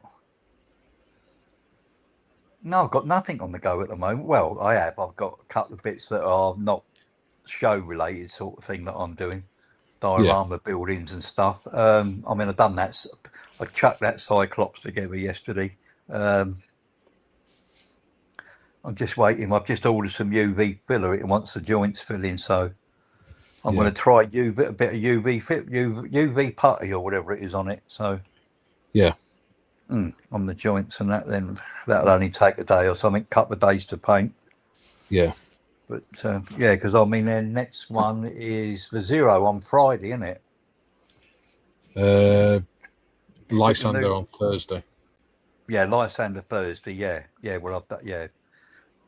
nothing on the go at the moment. Well, I have. I've got a couple of bits that are not show related sort of thing that I'm doing. Diorama buildings and stuff. I mean, I've done that. I chucked that Cyclops together yesterday. I'm just waiting. I've just ordered some UV filler. It wants the joints filling, so I'm going to try a bit of UV putty or whatever it is on it. So on the joints and that, then that'll only take a day or something, couple of days to paint. Yeah. But because I mean, their next one is the Zero on Friday, isn't it? Lysander on Thursday. Yeah, Lysander Thursday. Yeah. Well,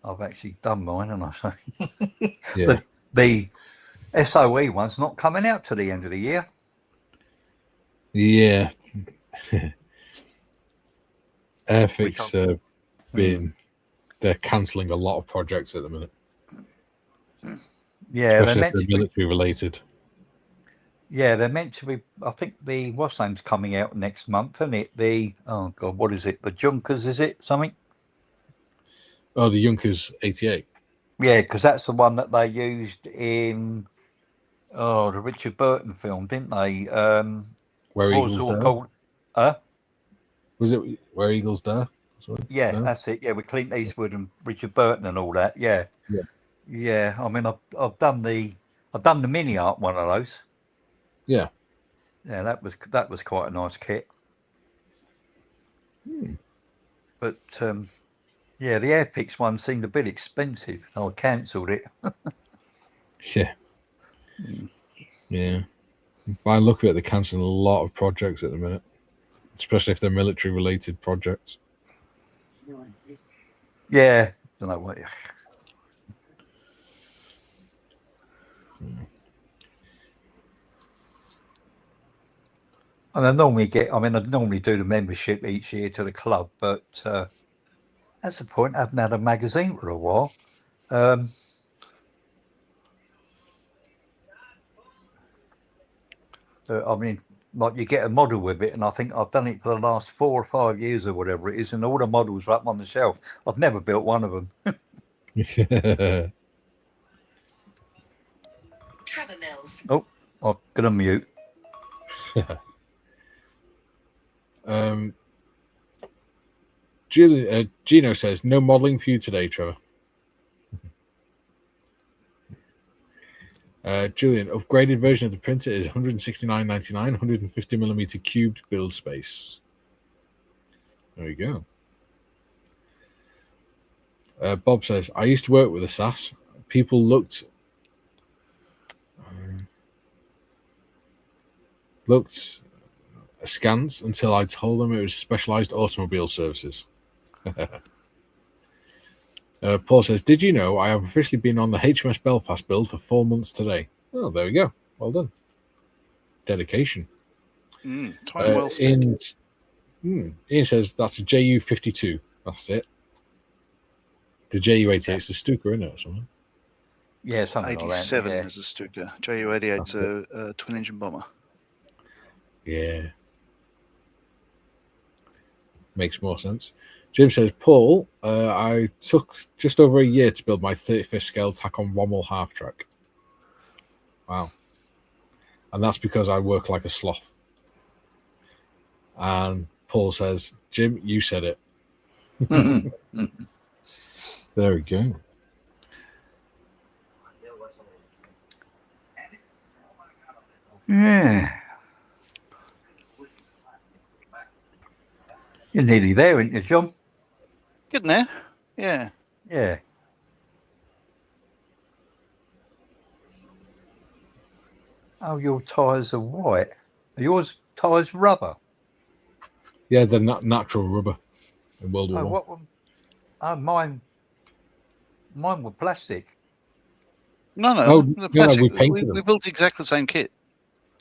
I've actually done mine, and I say the SOE one's not coming out to the end of the year. Yeah. Airfix they're cancelling a lot of projects at the minute. Yeah, especially if they're military related. Yeah, they're meant to be. I think the what's name's coming out next month, isn't it? What is it? The Junkers, is it something? Oh, the Junkers 88. Yeah, because that's the one that they used in the Richard Burton film, didn't they? Where Eagles Dare. Called, was it Where Eagles Dare? Sorry? Yeah, no? That's it. Yeah, with Clint Eastwood and Richard Burton and all that. Yeah. I mean, I've done the MiniArt one of those. Yeah. Yeah, that was quite a nice kit. But yeah, the Airpix one seemed a bit expensive, so I cancelled it. Yeah. Yeah. If I look at it, they're cancelling a lot of projects at the minute, especially if they're military related projects. Yeah, don't know what. And I normally do the membership each year to the club, but that's the point. I haven't had a magazine for a while. I mean, like you get a model with it, and I think I've done it for the last 4 or 5 years or whatever it is, and all the models are up on the shelf. I've never built one of them. Trevor Mills. Oh, I'm gonna mute. Gino says, no modelling for you today, Trevor. Julian, upgraded version of the printer is $169.99, 150mm cubed build space. There you go. Bob says, I used to work with a SAS. People looked askance until I told them it was specialized automobile services. Paul says, did you know I have officially been on the HMS Belfast build for 4 months today? Oh, there we go. Well done. Dedication. Time well spent. Ian says that's a JU-52. That's it. The JU-88 is a Stuka, isn't it, or something? Yeah, something like that. 87 Yeah. is a Stuka. JU-88 is a twin-engine bomber. Yeah. Makes more sense. Jim says, Paul, I took just over a year to build my 35th scale tack-on Rommel half-track. Wow. And that's because I work like a sloth. And Paul says, Jim, you said it. There we go. Yeah. You're nearly there, aren't you, John? Getting there. Yeah. Yeah. Oh, your tyres are white. Are yours tyres rubber? Yeah, they're natural rubber in World War Oh, One. what one? Oh, mine were plastic. No, No, plastic. we painted them. We built exactly the same kit.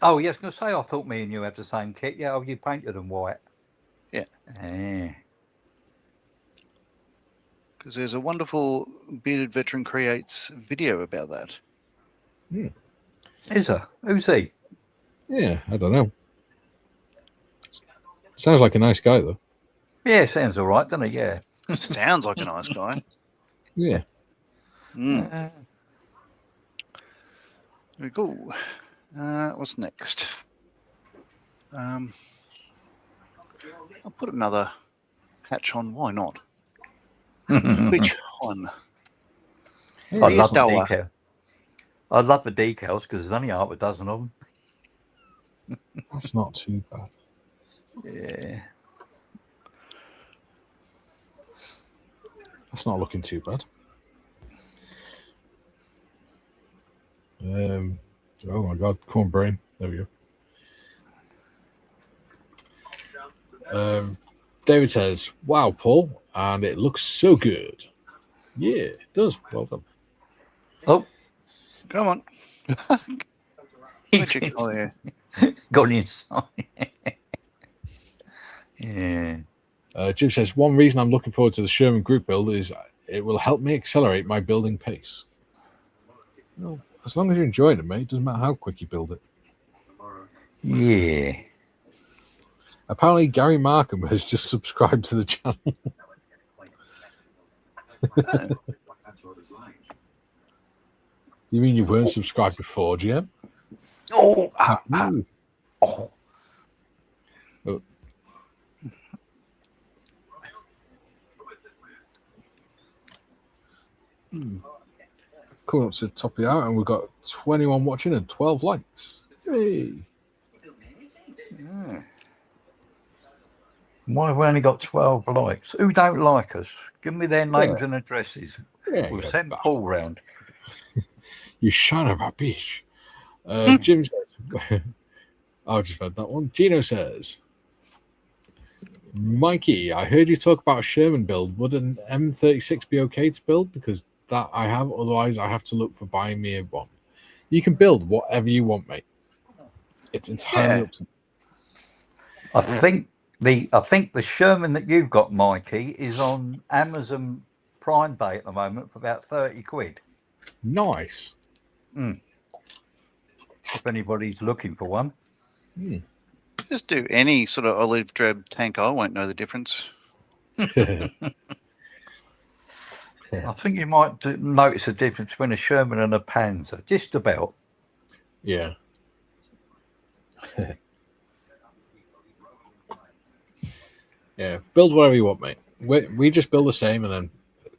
Oh, yes, I was going to say, I thought me and you had the same kit. Yeah, oh, you painted them white. Yeah. Yeah. Because there's a wonderful Bearded Veteran Creates video about that. Is there? Who's he? Yeah, I don't know. Sounds like a nice guy, though. Yeah, sounds all right, doesn't it? Yeah. Sounds like a nice guy. Yeah. Very cool. What's next? I'll put another hatch on. Why not? Which one? I love the Dollar. decal. I love the decals because there's only half a dozen of them. That's not too bad. Yeah. That's not looking too bad. Oh my god, corn brain. There we go. David says, wow, Paul, and it looks so good. Yeah, it does. Well done. Oh, Come on. Oh, yeah. gone inside. Yeah. Jim says, one reason I'm looking forward to the Sherman group build is it will help me accelerate my building pace. Well, as long as you're enjoying it, mate, it doesn't matter how quick you build it. Yeah. Apparently, Gary Markham has just subscribed to the channel. You mean you weren't subscribed before, GM? Oh. Oh. Coming up to the top of the hour, and we've got 21 watching and 12 likes. Hey. Why have we only got 12 likes? Who don't like us? Give me their names and addresses. Yeah, We'll you send bastard. Paul round. You son of a bitch. Jim says, I've just read that one. Gino says, Mikey, I heard you talk about a Sherman build. Would an M36 be okay to build? Because that I have, otherwise I have to look for buying me one. You can build whatever you want, mate. It's entirely up to you. I think the Sherman that you've got, Mikey, is on Amazon Prime Day at the moment for about 30 quid. Nice. If anybody's looking for one. Just do any sort of olive drab tank. I won't know the difference. I think you might notice a difference between a Sherman and a Panzer, just about. Yeah. Yeah, build whatever you want, mate. We just build the same, and then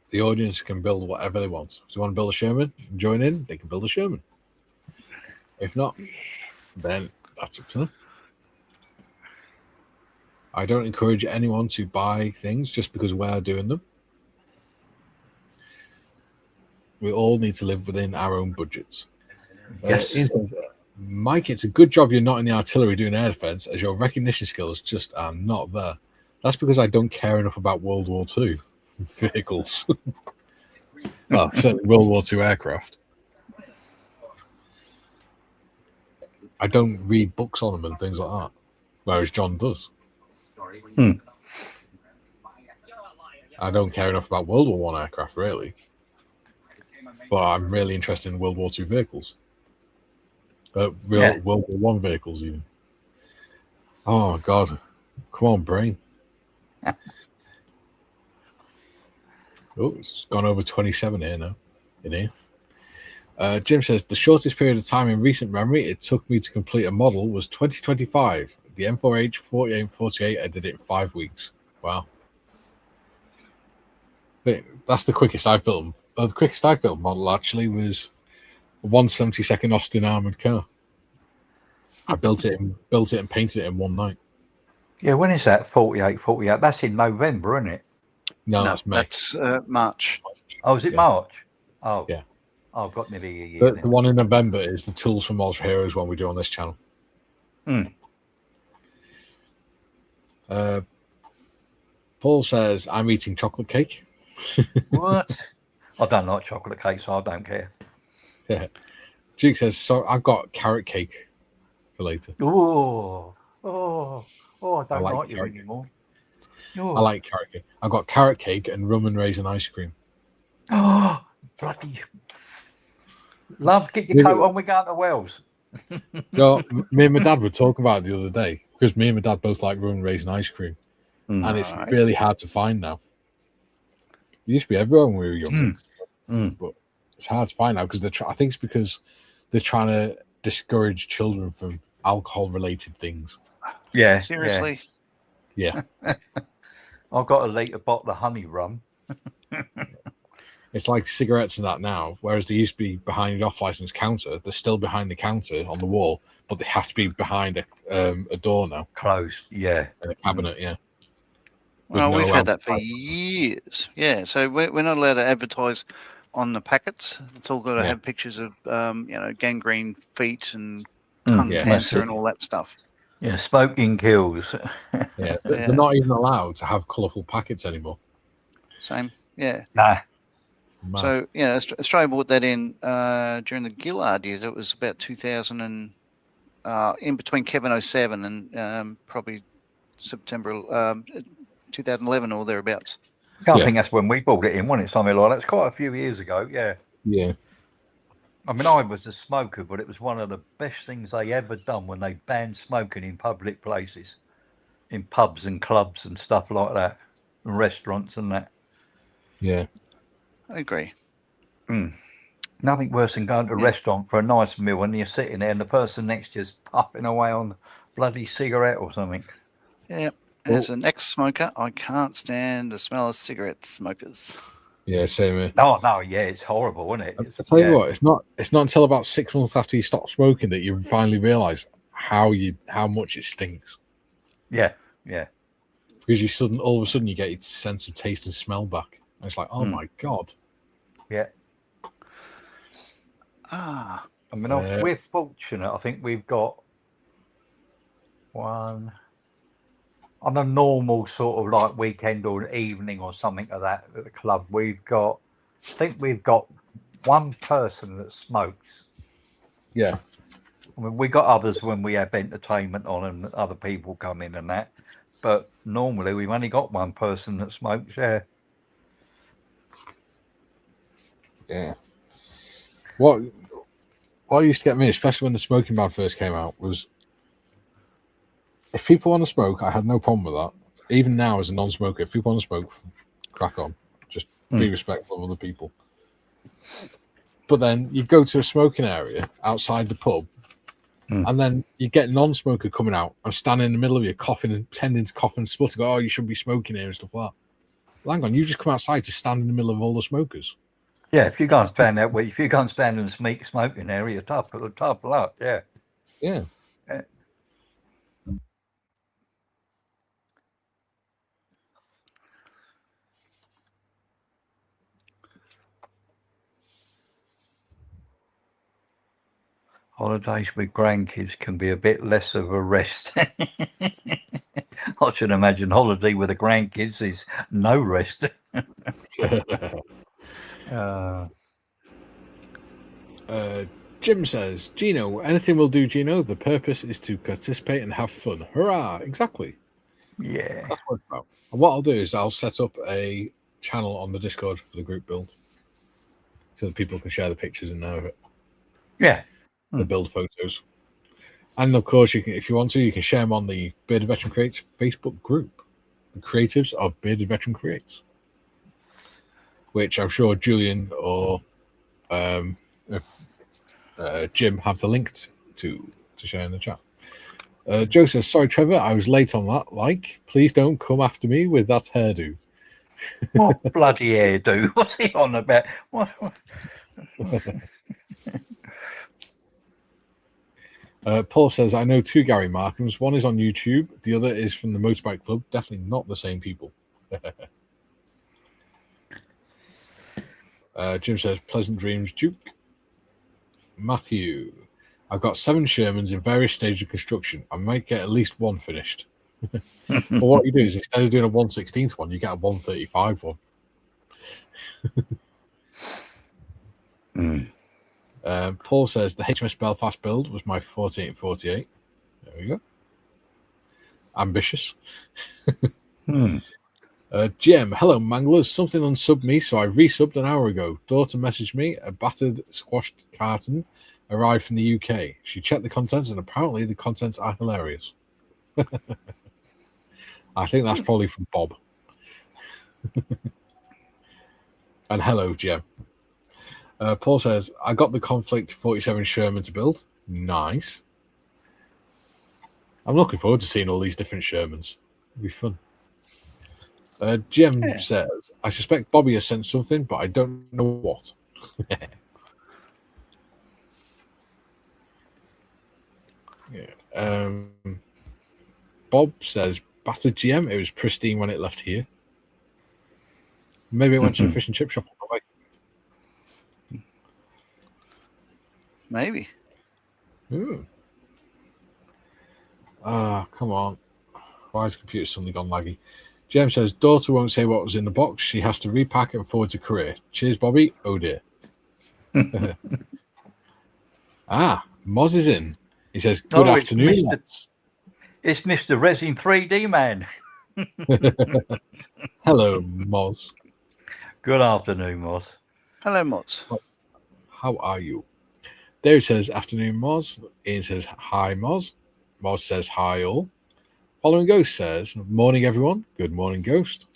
the audience can build whatever they want. If they want to build a Sherman, join in, they can build a Sherman. If not, then that's up to them. I don't encourage anyone to buy things just because we're doing them. We all need to live within our own budgets. Yes. Mike, it's a good job you're not in the artillery doing air defense, as your recognition skills just are not there. That's because I don't care enough about World War II vehicles. Well, certainly World War II aircraft. I don't read books on them and things like that, whereas John does. I don't care enough about World War I aircraft, really. But I'm really interested in World War II vehicles. World War I vehicles, even. Oh, God. Come on, brain. Oh, it's gone over 27 here now. In here. Jim says, the shortest period of time in recent memory it took me to complete a model was 2025. The M4H 4848, I did it in 5 weeks. Wow. But that's the quickest I've built. The quickest I've built model actually was a 172nd Austin armored car. I built it and painted it in one night. Yeah, when is that? 48? That's in November, isn't it? No, that's May. That's March. Oh, is it March? Oh, yeah. Oh, I've got nearly a year. The one in November is the Tools from Models for Heroes one we do on this channel. Paul says, I'm eating chocolate cake. What? I don't like chocolate cake, so I don't care. Yeah. Duke says, so I've got carrot cake for later. Oh, I don't like you anymore. Oh. I like carrot cake. I've got carrot cake and rum and raisin ice cream. Oh, bloody. Love, get your coat on, we're going to Wells. So, me and my dad were talking about it the other day, because me and my dad both like rum and raisin ice cream. And it's really hard to find now. It used to be everywhere when we were young. But it's hard to find now because I think it's because they're trying to discourage children from alcohol-related things. Yeah. Seriously? Yeah. I've got a litre bottle of honey rum. It's like cigarettes and that now, whereas they used to be behind the off-license counter. They're still behind the counter on the wall, but they have to be behind a door now. Closed, yeah. In a cabinet, yeah. Well, we've had that for years. Yeah, so we're not allowed to advertise on the packets. It's all got to have pictures of, gangrene feet and tongue cancer and all that stuff. Yeah, smoking kills. They're not even allowed to have colourful packets anymore. Same, yeah. Nah. Mad. So, Australia brought that in during the Gillard years. It was about 2000 and in between Kevin 07 and probably September 2011 or thereabouts. I think that's when we bought it in, wasn't it? Something like that. It's quite a few years ago, yeah. Yeah. I mean, I was a smoker, but it was one of the best things they ever done when they banned smoking in public places, in pubs and clubs and stuff like that, and restaurants and that. Yeah. I agree. Nothing worse than going to a restaurant for a nice meal and you're sitting there and the person next to you's puffing away on the bloody cigarette or something. Yeah. As an ex-smoker, I can't stand the smell of cigarette smokers. Yeah, same here. No, yeah, it's horrible, isn't it? I tell you what, it's not until about 6 months after you stop smoking that you finally realise how much it stinks. Yeah. Because because all of a sudden you get its sense of taste and smell back. And it's like, oh my God. Yeah. Ah. I mean, we're fortunate. I think we've got one on a normal sort of like weekend or an evening or something like that at the club. I think we've got one person that smokes. Yeah. I mean, we got others when we have entertainment on and other people come in and that. But normally we've only got one person that smokes. Yeah. Yeah. What used to get me, especially when the smoking ban first came out, was if people want to smoke, I had no problem with that. Even now, as a non-smoker, if people want to smoke, crack on. Just be respectful of other people. But then you go to a smoking area outside the pub, and then you get non-smoker coming out and standing in the middle of you, coughing and pretending to cough and splutter, go, oh, you shouldn't be smoking here and stuff like that. Well, hang on, you just come outside to stand in the middle of all the smokers. Yeah, if you can't stand that way, if you can't stand in the smoking area, you're tough luck. Yeah. Yeah. Holidays with grandkids can be a bit less of a rest. I should imagine holiday with the grandkids is no rest. Jim says, Gino, anything will do, Gino. The purpose is to participate and have fun. Hurrah! Exactly. Yeah. That's what it's about. And what I'll do is I'll set up a channel on the Discord for the group build so that people can share the pictures and know it. Yeah. The build photos. And of course, you can, if you want to, you can share them on the Bearded Veteran Creates Facebook group, the creatives of Bearded Veteran Creates, which I'm sure Julian or Jim have the link to share in the chat. Joe says, sorry, Trevor, I was late on that. Like, please don't come after me with that hairdo. What bloody hairdo? What's he on about? What? Paul says, I know two Gary Markhams. One is on YouTube. The other is from the Motorbike Club. Definitely not the same people. Jim says, pleasant dreams, Duke. Matthew, I've got 7 Shermans in various stages of construction. I might get at least one finished. But what you do is instead of doing a 1/16th one, you get a 1/35 one. Paul says the HMS Belfast build was my 48. There we go. Ambitious. Jim, hello manglers. Something unsubbed me, so I resubbed an hour ago. Daughter messaged me. A battered squashed carton arrived from the UK. She checked the contents, and apparently the contents are hilarious. I think that's probably from Bob. And hello, Jim. Paul says, I got the Conflict 47 Sherman to build. Nice. I'm looking forward to seeing all these different Shermans. It'll be fun. Jim says, I suspect Bobby has sent something, but I don't know what. Bob says, battered GM. It was pristine when it left here. Maybe it went to a fish and chip shop on the way. Maybe. Come on. Why is the computer suddenly gone laggy? James says, daughter won't say what was in the box. She has to repack and forward to career. Cheers, Bobby. Oh, dear. Moz is in. He says, good afternoon. It's Mr. Resin 3D man. Hello, Moz. Good afternoon, Moz. Hello, Moz. How are you? Dave says, afternoon, Moz. Ian says, hi, Moz. Moz says, hi, all. Following Ghost says, morning, everyone. Good morning, Ghost.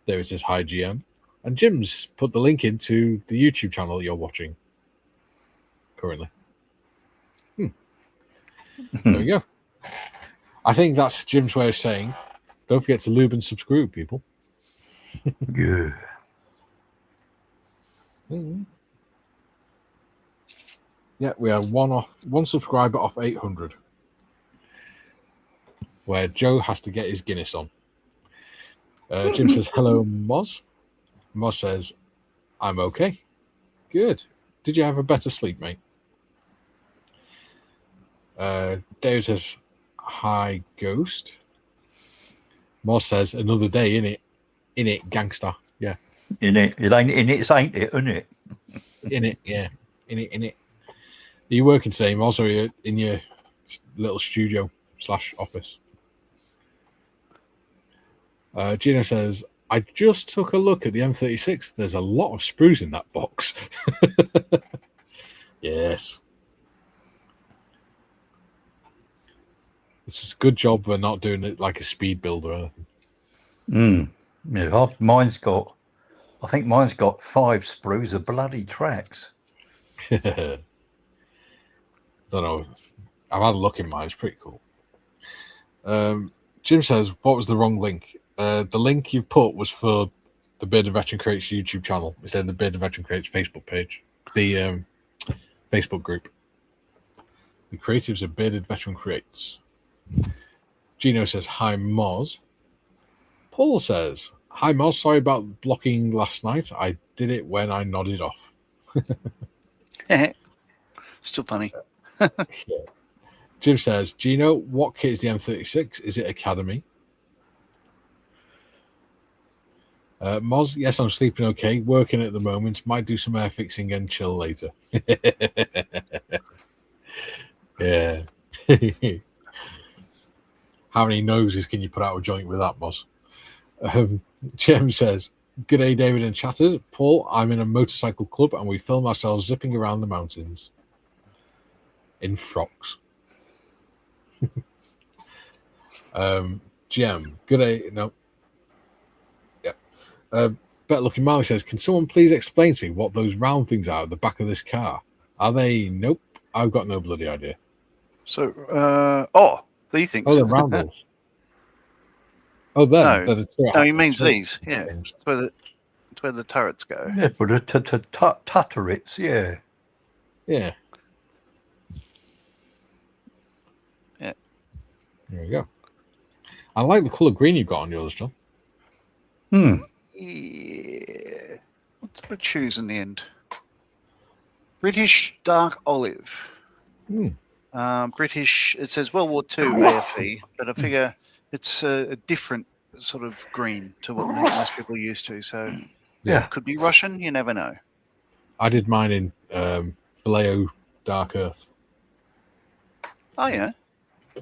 David says, hi, GM. And Jim's put the link into the YouTube channel you're watching currently. There we go. I think that's Jim's way of saying, don't forget to lube and subscribe, people. Yeah. Yeah, we are one subscriber off 800. Where Joe has to get his Guinness on. Jim says, hello, Moz. Moz says, I'm okay. Good. Did you have a better sleep, mate? Dave says, hi, Ghost. Moz says, another day, innit, gangster. Yeah. In it ain't in it, ain't it, isn't it? Innit, yeah. Innit. Are you working today, Moz, or are you in your little studio / office? Gino says, I just took a look at the M36. There's a lot of sprues in that box. Yes. It's a good job we're not doing it like a speed build or anything. Yeah, I think mine's got 5 sprues of bloody tracks. Don't know. I've had a look in mine. It's pretty cool. Jim says, what was the wrong link? The link you put was for the Bearded Veteran Creates YouTube channel instead of the Bearded Veteran Creates Facebook page. The Facebook group. The creatives of Bearded Veteran Creates. Gino says, hi, Moz. Paul says, hi, Moz. Sorry about blocking last night. I did it when I nodded off. Still funny. Yeah. Jim says, Gino, what kit is the M36? Is it Academy? Moz, yes, I'm sleeping okay. Working at the moment. Might do some air fixing and chill later. Yeah. How many noses can you put out a joint with that, Moz? Jim says, good day, David and chatters. Paul, I'm in a motorcycle club and we film ourselves zipping around the mountains in frocks. Gem, good day. No. Yeah. Better looking Marley says, can someone please explain to me what those round things are at the back of this car? Are they? Nope. I've got no bloody idea. So, these things. Oh, they're roundels. Oh, them. No, he means these. Yeah, Things. it's where the turrets go. Yeah, for the turrets, yeah. Yeah. Yeah. There you go. I like the colour green you got on yours, John. Yeah. What did I choose in the end? British dark olive. British. It says World War II AFE, but I figure it's a different sort of green to what most people are used to. So Yeah. it could be Russian. You never know. I did mine in Vallejo Dark Earth. Oh yeah,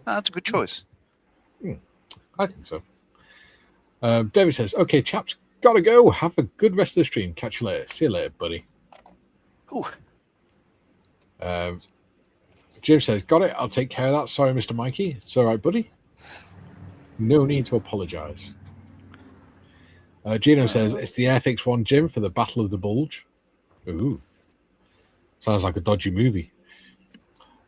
that's a good choice. I think so. David says, okay, chaps, gotta go. Have a good rest of the stream. Catch you later. See you later, buddy. Ooh. Jim says, got it. I'll take care of that. Sorry, Mr. Mikey. It's all right, buddy. No need to apologize. Gino says, it's the Airfix 1 Jim for the Battle of the Bulge. Ooh. Sounds like a dodgy movie.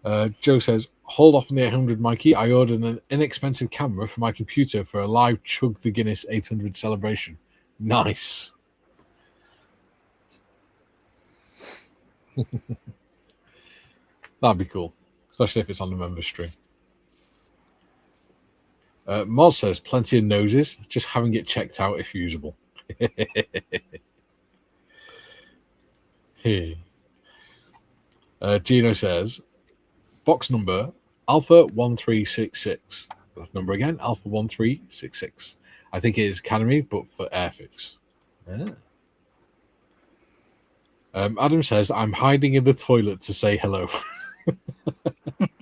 Joe says, hold off on the 800, Mikey. I ordered an inexpensive camera for my computer for a live Chug the Guinness 800 celebration. Nice. That'd be cool, especially if it's on the member stream. Moz says, plenty of noses, just having it checked out if usable. Gino says, box number Alpha 1366. Number again, Alpha 1366. I think it is Academy, but for Airfix. Yeah. Adam says, I'm hiding in the toilet to say hello.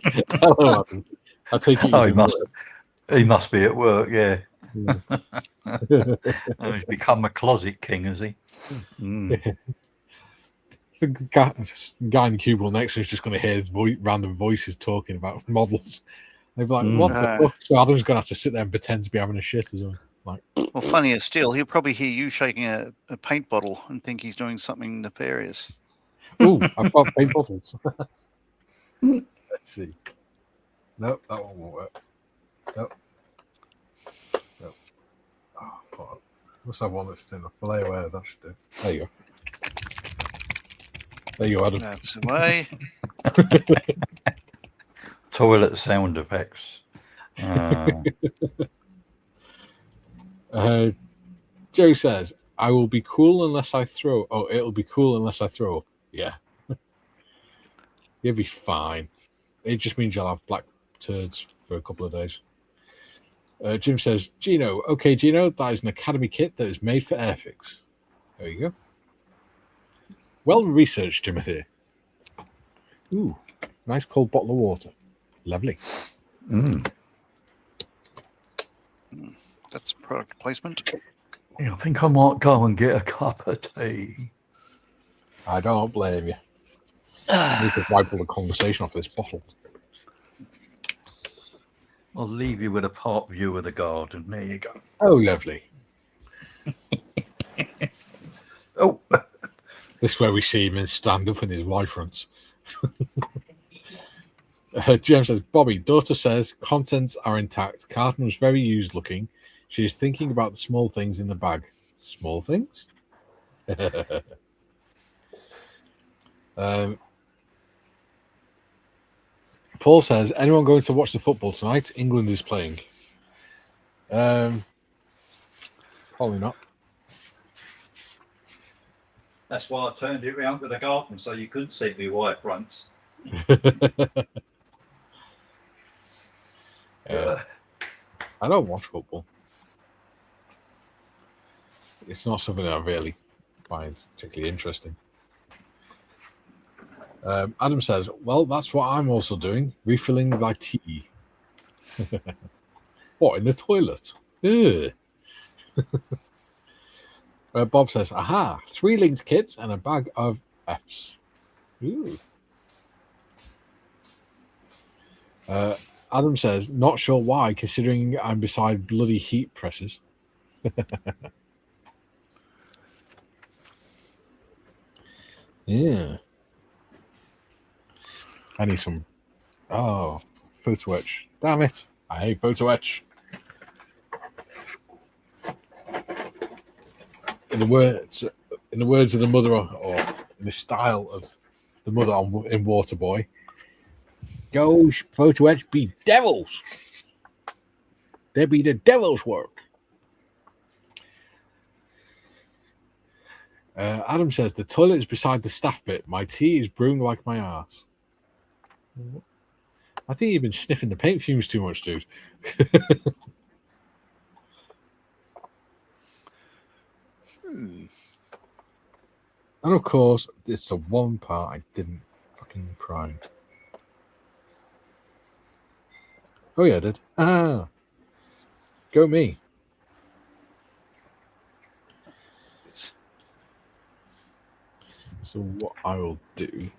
Hello, Adam. I take it he must be at work, yeah. He's become a closet king, has he? The guy in the cubicle next to us is just going to hear his random voices talking about models. They'd be like, what the fuck? So Adam's going to have to sit there and pretend to be having a shit as well. Like, well, funnier still, he'll probably hear you shaking a paint bottle and think he's doing something nefarious. Ooh, I've got paint bottles. Let's see. Nope, that one won't work. Nope. Oh, God. Must have one that's thin enough. Lay away, that should do. There you go. There you go, Adam. That's the way. Toilet sound effects. Joe says, I will be cool unless I throw. Oh, it'll be cool unless I throw. Yeah. You'll be fine. It just means you'll have black turds for a couple of days. Jim says, Gino, okay, Gino, that is an Academy kit that is made for Airfix. There you go. Well researched, Timothy. Ooh, nice cold bottle of water. Lovely. That's product placement. Yeah, I think I might go and get a cup of tea. I don't blame you. I need to wipe all the conversation off this bottle. I'll leave you with a part view of the garden. There you go. Oh, lovely. Oh, This is where we see him in stand-up and his wife runs. James says, Bobby, daughter says, contents are intact. Carton was very used looking. She is thinking about the small things in the bag. Small things? Paul says, anyone going to watch the football tonight? England is playing. Probably not. that's why I turned it round to the garden so you couldn't see me white fronts. I don't watch football. It's not something that I really find particularly interesting. Adam says, well, that's what I'm also doing, refilling my tea. What, in the toilet? Bob says, aha, 3 linked kits and a bag of Fs. Ooh. Adam says, not sure why, considering I'm beside bloody heat presses. Yeah. I need some. Oh, photo etch. Damn it. I hate photo etch. In the words of the mother, or in the style of the mother in Waterboy, go photo etch be devils. They be the devil's work. Adam says, the toilet is beside the staff bit. My tea is brewing like my arse. I think you've been sniffing the paint fumes too much, dude. And of course, it's the one part I didn't fucking prime. Oh yeah, I did. Ah, go me. So what I will do.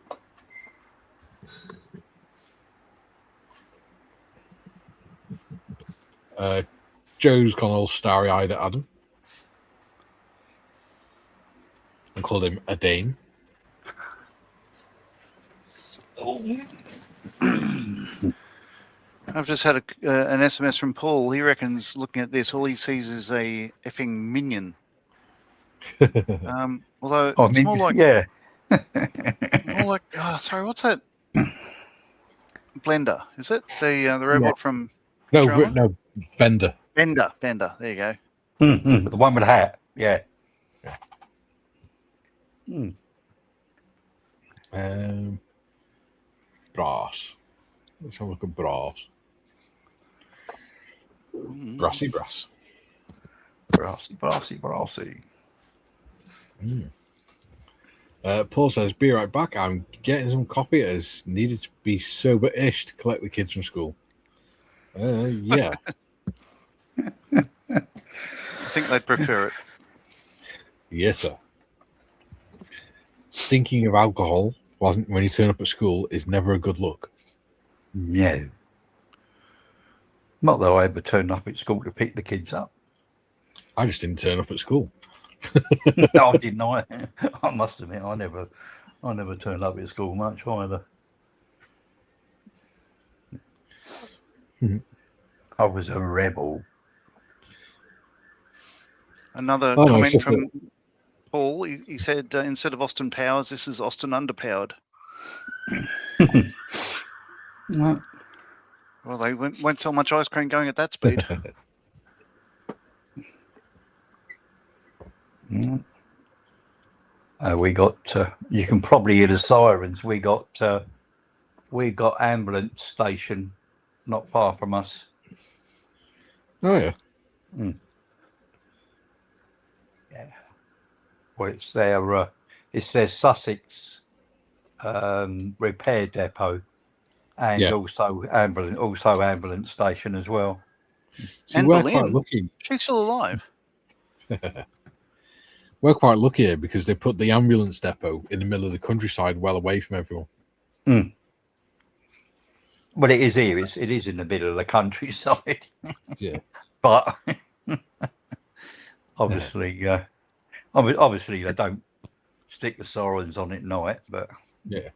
Joe's gone all starry-eyed at Adam and called him a Dane. I've just had an SMS from Paul. He reckons, looking at this, all he sees is a effing minion. Although it's more like, yeah. more like, sorry, what's that? Blender, is it the robot from? No, Bender. Bender. There you go. The one with the hat. Yeah. Brass. Let's have a look at brass. Brassy brass. Brassy. Paul says, be right back. I'm getting some coffee as needed to be sober-ish to collect the kids from school. Yeah. I think they'd prefer it. Yes, sir. Thinking of alcohol when you turn up at school is never a good look. No. Not that I ever turned up at school to pick the kids up. I just didn't turn up at school. No, I didn't. I must admit, I never turned up at school much either. I was a rebel. Another comment from Paul. He said, instead of Austin Powers, this is Austin Underpowered. No. Well, they won't sell much ice cream going at that speed. Mm. We got. You can probably hear the sirens. We got ambulance station not far from us. Oh yeah. Yeah. Well, it's their Sussex repair depot, and Yeah. also ambulance station as well. See, And we're quite Boleyn. lucky. She's still alive. We're quite lucky here because they put the ambulance depot in the middle of the countryside, well away from everyone. Mm. Well, it is here. It is in the middle of the countryside. Yeah. But obviously, obviously they don't stick the sirens on at night. But Yeah.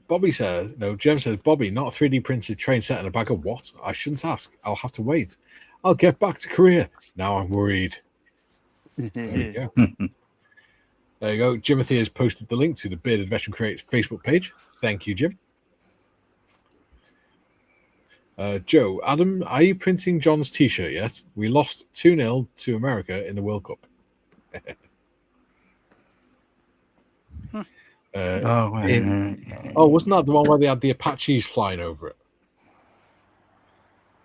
Bobby says, no, Jem says, Bobby, not a 3D printed train set and a bag of what? I shouldn't ask. I'll have to wait. I'll get back to Korea. Now I'm worried. There you go. There you go. Jimothy has posted the link to the Bearded Veteran Creates Facebook page. Thank you, Jim. Joe, Adam, are you printing John's t-shirt yet? We lost 2-0 to America in the World Cup. Wasn't that the one where they had the Apaches flying over it?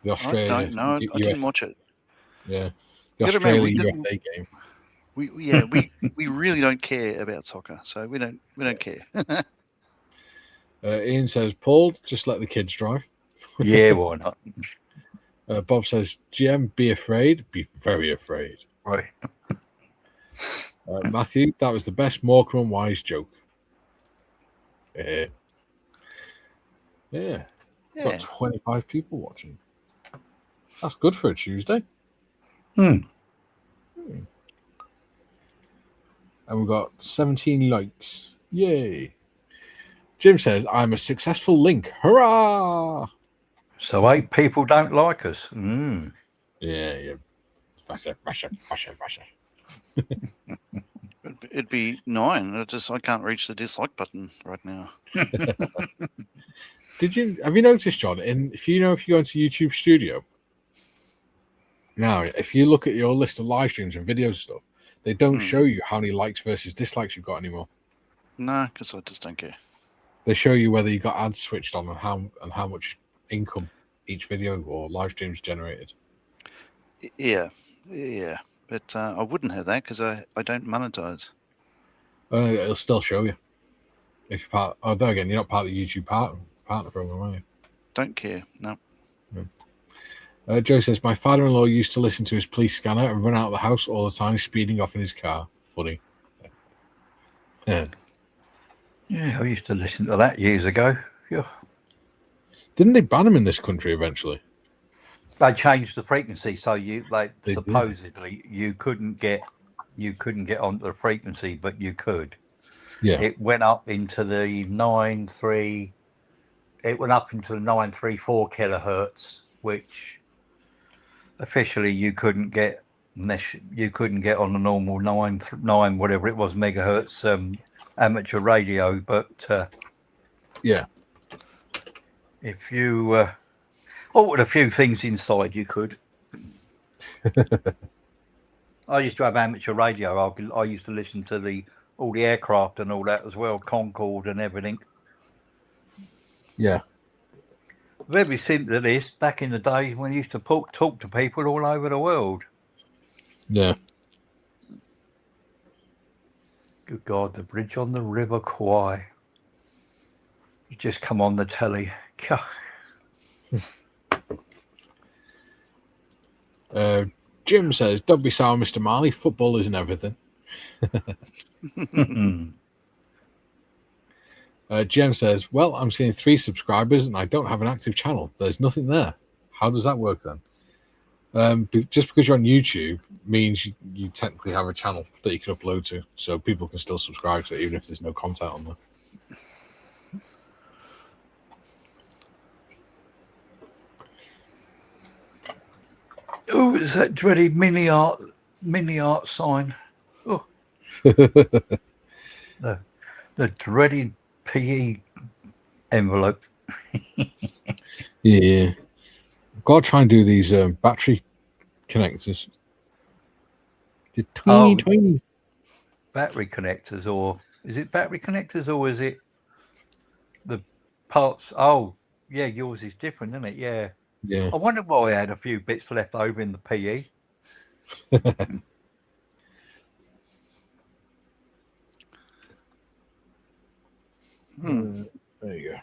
The Australia. I don't know. I didn't watch it. Yeah, the Australia-USA game. We really don't care about soccer, so we don't care. Ian says, Paul, just let the kids drive. Yeah, why not? Bob says, GM, be afraid, be very afraid. Right. Matthew, that was the best Morecambe and Wise joke. Yeah. Got 25 people watching. That's good for a Tuesday. And we've got 17 likes. Yay. Jim says, I'm a successful link. Hurrah! So 8 people don't like us. Yeah. Russia. It'd be 9. I can't reach the dislike button right now. Have you noticed, John, if you go into YouTube Studio, now, if you look at your list of live streams and videos and stuff, they don't show you how many likes versus dislikes you've got anymore. No, because I just don't care. They show you whether you got ads switched on and how much income each video or live streams generated. Yeah. But I wouldn't have that because I don't monetize. It'll still show you. If you're part, again, you're not part of the YouTube partner program, are you? Don't care. No. Joe says, my father-in-law used to listen to his police scanner and run out of the house all the time, speeding off in his car. Funny. Yeah, I used to listen to that years ago. Yeah. Didn't they ban him in this country eventually? They changed the frequency, so supposedly you couldn't get onto the frequency, but you could. Yeah. It went up into the 9.3. It went up into the 934 kilohertz, which officially you couldn't get unless you couldn't get on the normal 9 whatever it was megahertz amateur radio. But if you with a few things inside, you could. I used to have amateur radio. I used to listen to all the aircraft and all that as well, Concorde and everything. Yeah. Very simple this back in the day when you used to talk to people all over the world. Yeah. Good God, the bridge on the River Kwai. You just come on the telly. Jim says, don't be sour, Mr. Marley. Football isn't everything. Jem says, well, I'm seeing 3 subscribers and I don't have an active channel. There's nothing there. How does that work then? Just because you're on YouTube means you technically have a channel that you can upload to, so people can still subscribe to it even if there's no content on there. Oh, it's that dreaded MiniArt sign. Oh. the dreaded PE envelope. Yeah. I've got to try and do these battery connectors. The tiny. Battery connectors, or is it battery connectors, or is it the parts? Oh, yeah, yours is different, isn't it? Yeah. Yeah. I wonder why I had a few bits left over in the PE. There you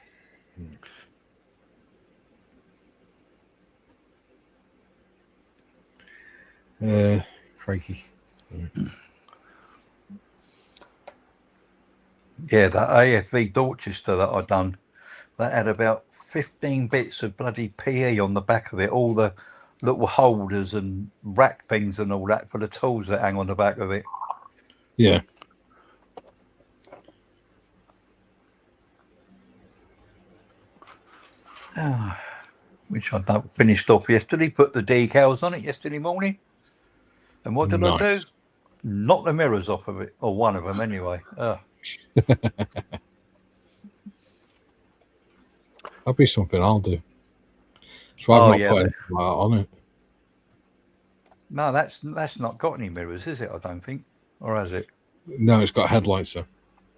go. Crikey. Yeah, that AFV Dorchester that I done, that had about 15 bits of bloody PE on the back of it, all the little holders and rack things and all that for the tools that hang on the back of it. Yeah. Which I done, finished off yesterday, put the decals on it yesterday morning. And what did I do? Knock the mirrors off of it, or one of them anyway. That'll be something I'll do. So I've not put anything on it. No, that's not got any mirrors, is it? I don't think. Or has it? No, it's got headlights though.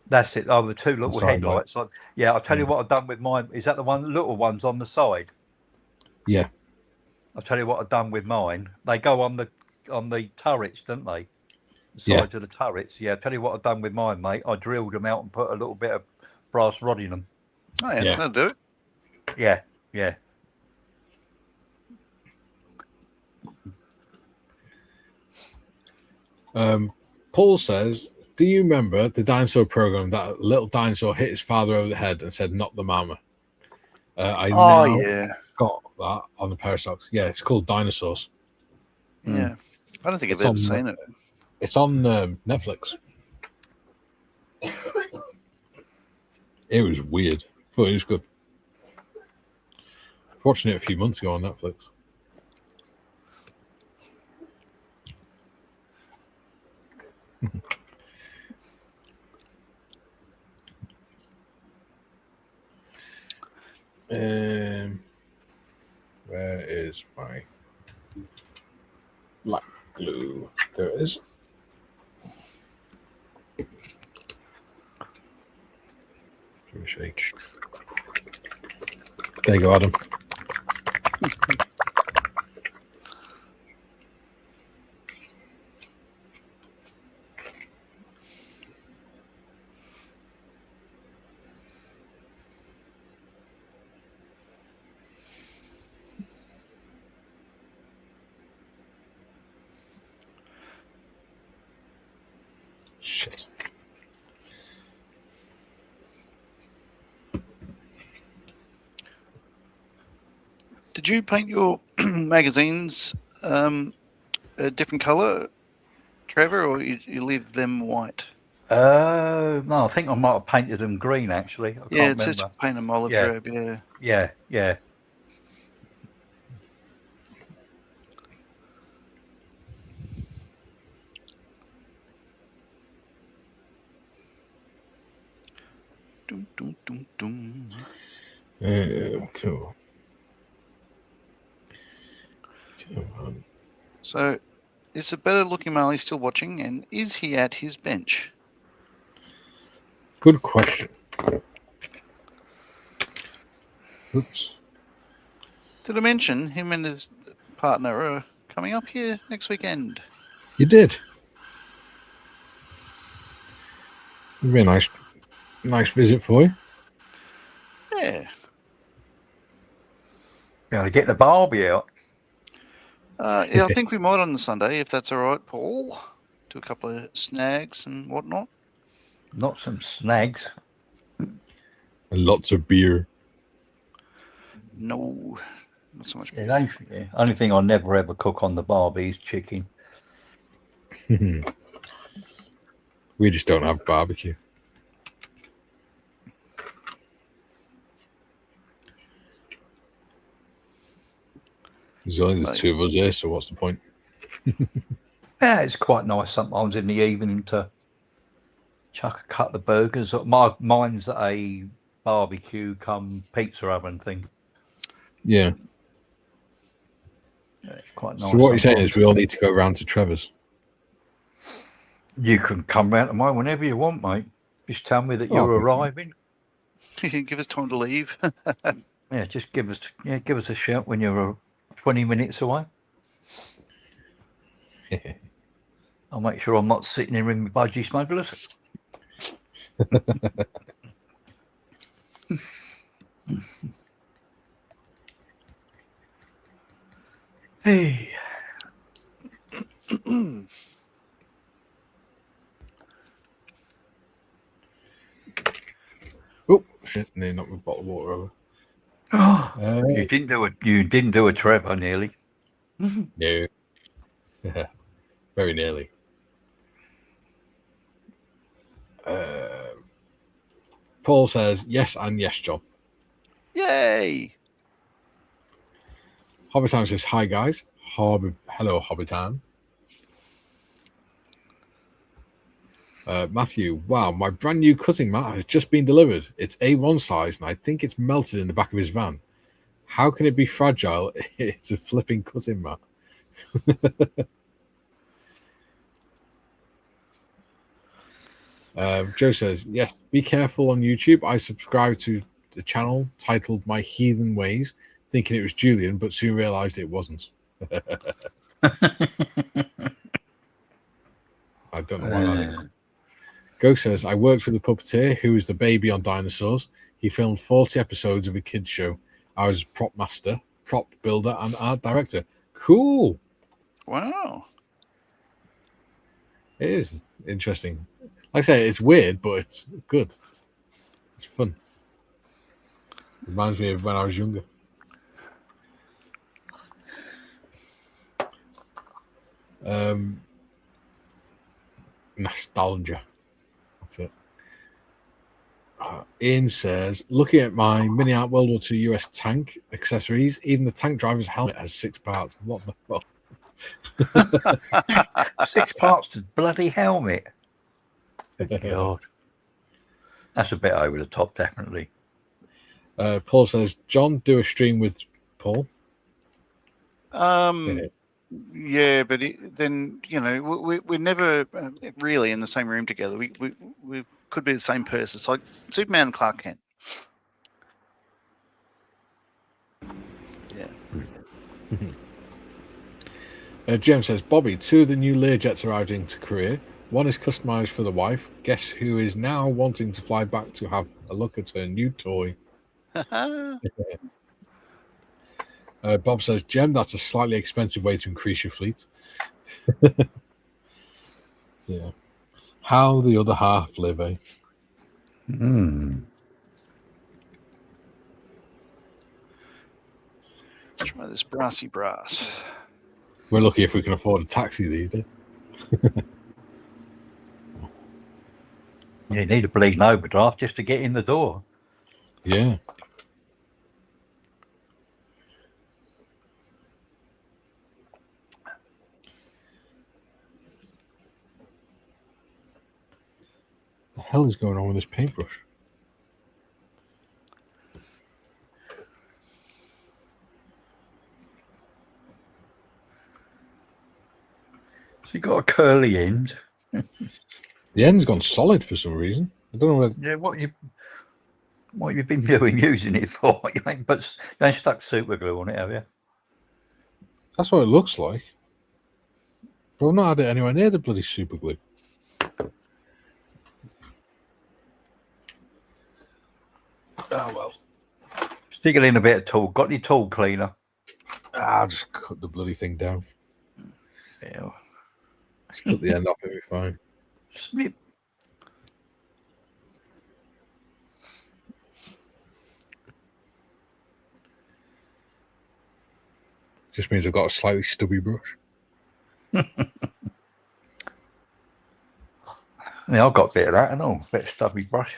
That's it. Oh, the two little headlights. Light. Yeah, I'll tell you what I've done with mine. Is that the little ones on the side? Yeah. I'll tell you what I've done with mine. They go on the turrets, don't they? The sides of the turrets. Yeah, I'll tell you what I've done with mine, mate. I drilled them out and put a little bit of brass rod in them. Oh, yeah, that'll do it. Yeah, yeah. Paul says, do you remember the dinosaur program that little dinosaur hit his father over the head and said, "Not the mama"? I got that on the pair of socks. Yeah, it's called Dinosaurs. Yeah. I don't think I've ever seen it. It's on Netflix. It was weird, but it was good. Watching it a few months ago on Netflix. Where is my black glue? There it is. Give it a shake. There you go, Adam. Shit. Did you paint your magazines a different color, Trevor, or you leave them white? No, I think I might have painted them green, actually. I can't remember. It says paint them olive drab, Yeah. Dum, dum, dum, dum. Cool. Come on. So, is the better looking Marley still watching, and is he at his bench? Good question. Oops. Did I mention him and his partner are coming up here next weekend? You did. It'd be a nice visit for you. Yeah. Gotta get the Barbie out. I think we might on the Sunday, if that's all right, Paul. Do a couple of snags and whatnot. Not some snags. And lots of beer. No, not so much beer. Yeah, only thing I never ever cook on the Barbie is chicken. We just don't have barbecue. There's only the two of us here, so what's the point? Yeah, it's quite nice sometimes in the evening to chuck a couple of burgers. Mine's a barbecue come pizza oven thing. Yeah. It's quite nice. So what you're saying sometimes. is we all need to go round to Trevor's. You can come round to mine whenever you want, mate. Just tell me that you're okay. arriving. You can give us time to leave. Yeah, just give us a shout when you're 20 minutes away. I'll make sure I'm not sitting here in my budgie smugglers. Hey. Oh shit! They knocked the bottle of water over. You didn't do a Trevor nearly. No. Very nearly. Paul says yes and yes, John. Yay! Hobbitan says hi guys. Hello, Hobbitan. Matthew, wow, my brand new cutting mat has just been delivered. It's A1 size and I think it's melted in the back of his van. How can it be fragile? It's a flipping cutting mat. Joe says, yes, be careful on YouTube. I subscribed to the channel titled My Heathen Ways, thinking it was Julian, but soon realized it wasn't. I don't know why that is. Go says, I worked with a puppeteer who was the baby on Dinosaurs. He filmed 40 episodes of a kids show. I was prop master, prop builder, and art director. Cool. Wow. It is interesting. Like I say, it's weird, but it's good. It's fun. Reminds me of when I was younger. Nostalgia. That's it. Ian says, looking at my MiniArt World War II US tank accessories, even the tank driver's helmet has 6 parts. What the fuck? 6 parts to bloody helmet. Good God. That's a bit over the top, definitely. Paul says, John, do a stream with Paul. Yeah, but then, you know, we're never really in the same room together. We could be the same person. It's like Superman and Clark Kent. Yeah. Jim says, Bobby, 2 of the new Learjets arrived into Korea. One is customized for the wife. Guess who is now wanting to fly back to have a look at her new toy? Bob says, Jem, that's a slightly expensive way to increase your fleet. Yeah. How the other half live, eh? Let's try this brassy brass. We're lucky if we can afford a taxi these days. You need a bleeding overdraft just to get in the door. Yeah. The hell is going on with this paintbrush? So you got a curly end. The end's gone solid for some reason. I don't know whether... Yeah, what you've been doing using it for? You ain't stuck super glue on it, have you? That's what it looks like. But I've not had it anywhere near the bloody super glue. Oh well. Stick it in a bit of tool. Got any tool cleaner? I'll just cut the bloody thing down. Yeah. Just cut the end off, it'll be fine. Snip. Just means I've got a slightly stubby brush. Yeah, I've got a bit of that and all. A bit of stubby brush.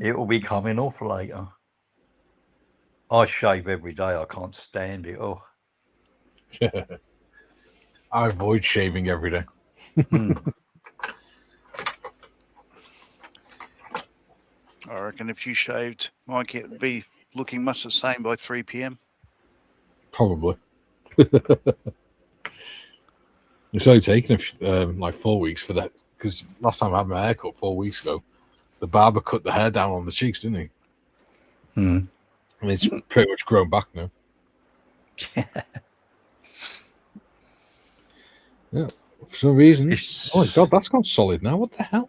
It will be coming off later. I shave every day. I can't stand it. Oh. I avoid shaving every day. I reckon if you shaved, Mikey, it'd be looking much the same by 3 p.m. Probably. It's only taken like 4 weeks for that, because last time I had my hair cut 4 weeks ago, the barber cut the hair down on the cheeks, didn't he? Mm. And it's pretty much grown back now. Yeah. For some reason. Oh my god, that's gone solid now. What the hell?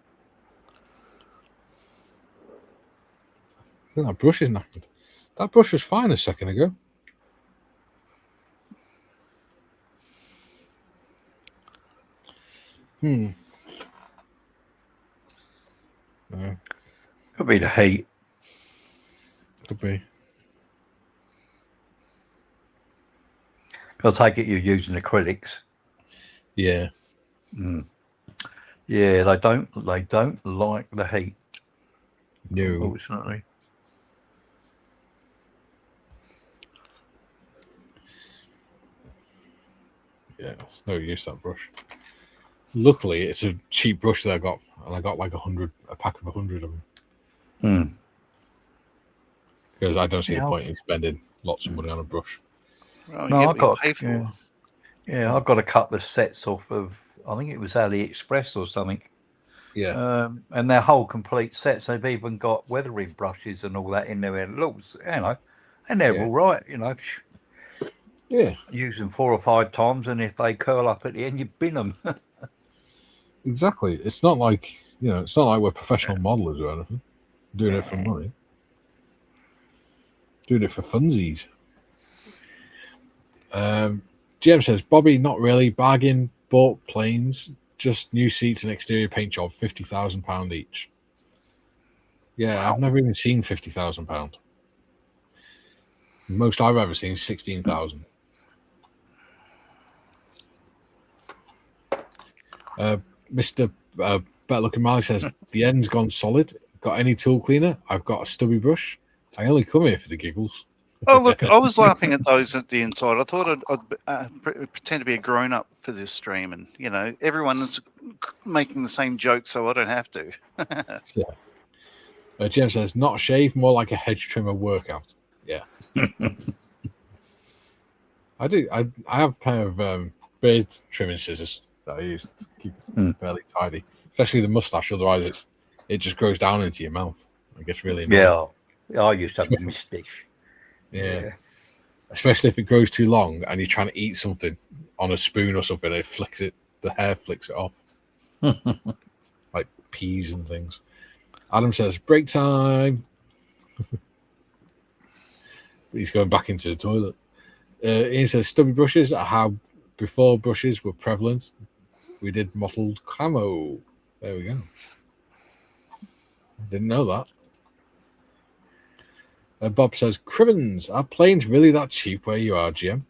I think that brush is knackered. That brush was fine a second ago. No. Could be the heat. Could be. I take it you're using acrylics. Yeah. Mm. Yeah, they don't like the heat. No. Unfortunately. Yeah, it's no use, that brush. Luckily, it's a cheap brush that I got, and I got like a pack of 100 of them. Mm. Because I don't see the point in spending lots of money on a brush. Well, No, you I got pay for. Yeah, I've got a couple of sets off of, I think it was AliExpress or something. Yeah. And their whole complete sets, they've even got weathering brushes and all that in there. And it looks, and they're all right, Yeah. Use them 4 or 5 times, and if they curl up at the end, you bin them. Exactly. It's not like, it's not like we're professional modelers or anything. Doing it for money. Doing it for funsies. GM says, Bobby, not really. Bargain, bought planes, just new seats and exterior paint job, £50,000 each. Yeah, Wow. I've never even seen £50,000. Most I've ever seen is 16,000. Mr. Better Looking Marley says, the end's gone solid. Got any tool cleaner? I've got a stubby brush. I only come here for the giggles. Oh, look, I was laughing at those at the inside. I thought I'd pretend to be a grown-up for this stream, and, everyone's making the same joke, so I don't have to. Yeah. Jim says, not a shave, more like a hedge trimmer workout. Yeah. I do. I have a pair of beard trimming scissors that I use to keep it fairly tidy, especially the mustache. Otherwise, it just grows down into your mouth. It gets really annoying. Yeah, I used to have a mustache. Yeah. Especially if it grows too long and you're trying to eat something on a spoon or something, the hair flicks it off. Like peas and things. Adam says, break time. He's going back into the toilet. Ian says, stubby brushes are how before brushes were prevalent. We did mottled camo. There we go. Didn't know that. Bob says, Cribbins, are planes really that cheap where you are, Jim?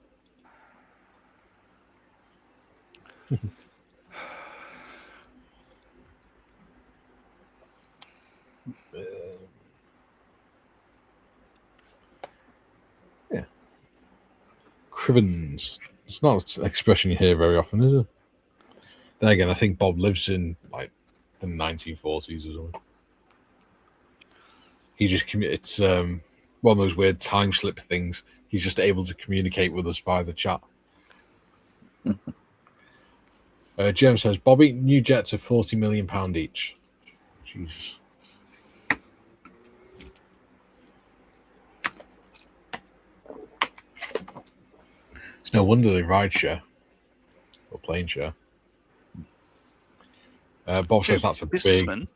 Yeah. Cribbins. It's not an expression you hear very often, is it? Then again, I think Bob lives in like the 1940s or something. He just it's one of those weird time slip things. He's just able to communicate with us via the chat. Jim says, Bobby, new jets are £40 million each. Jesus. It's no wonder they ride share or plane share. Bob says that's a big.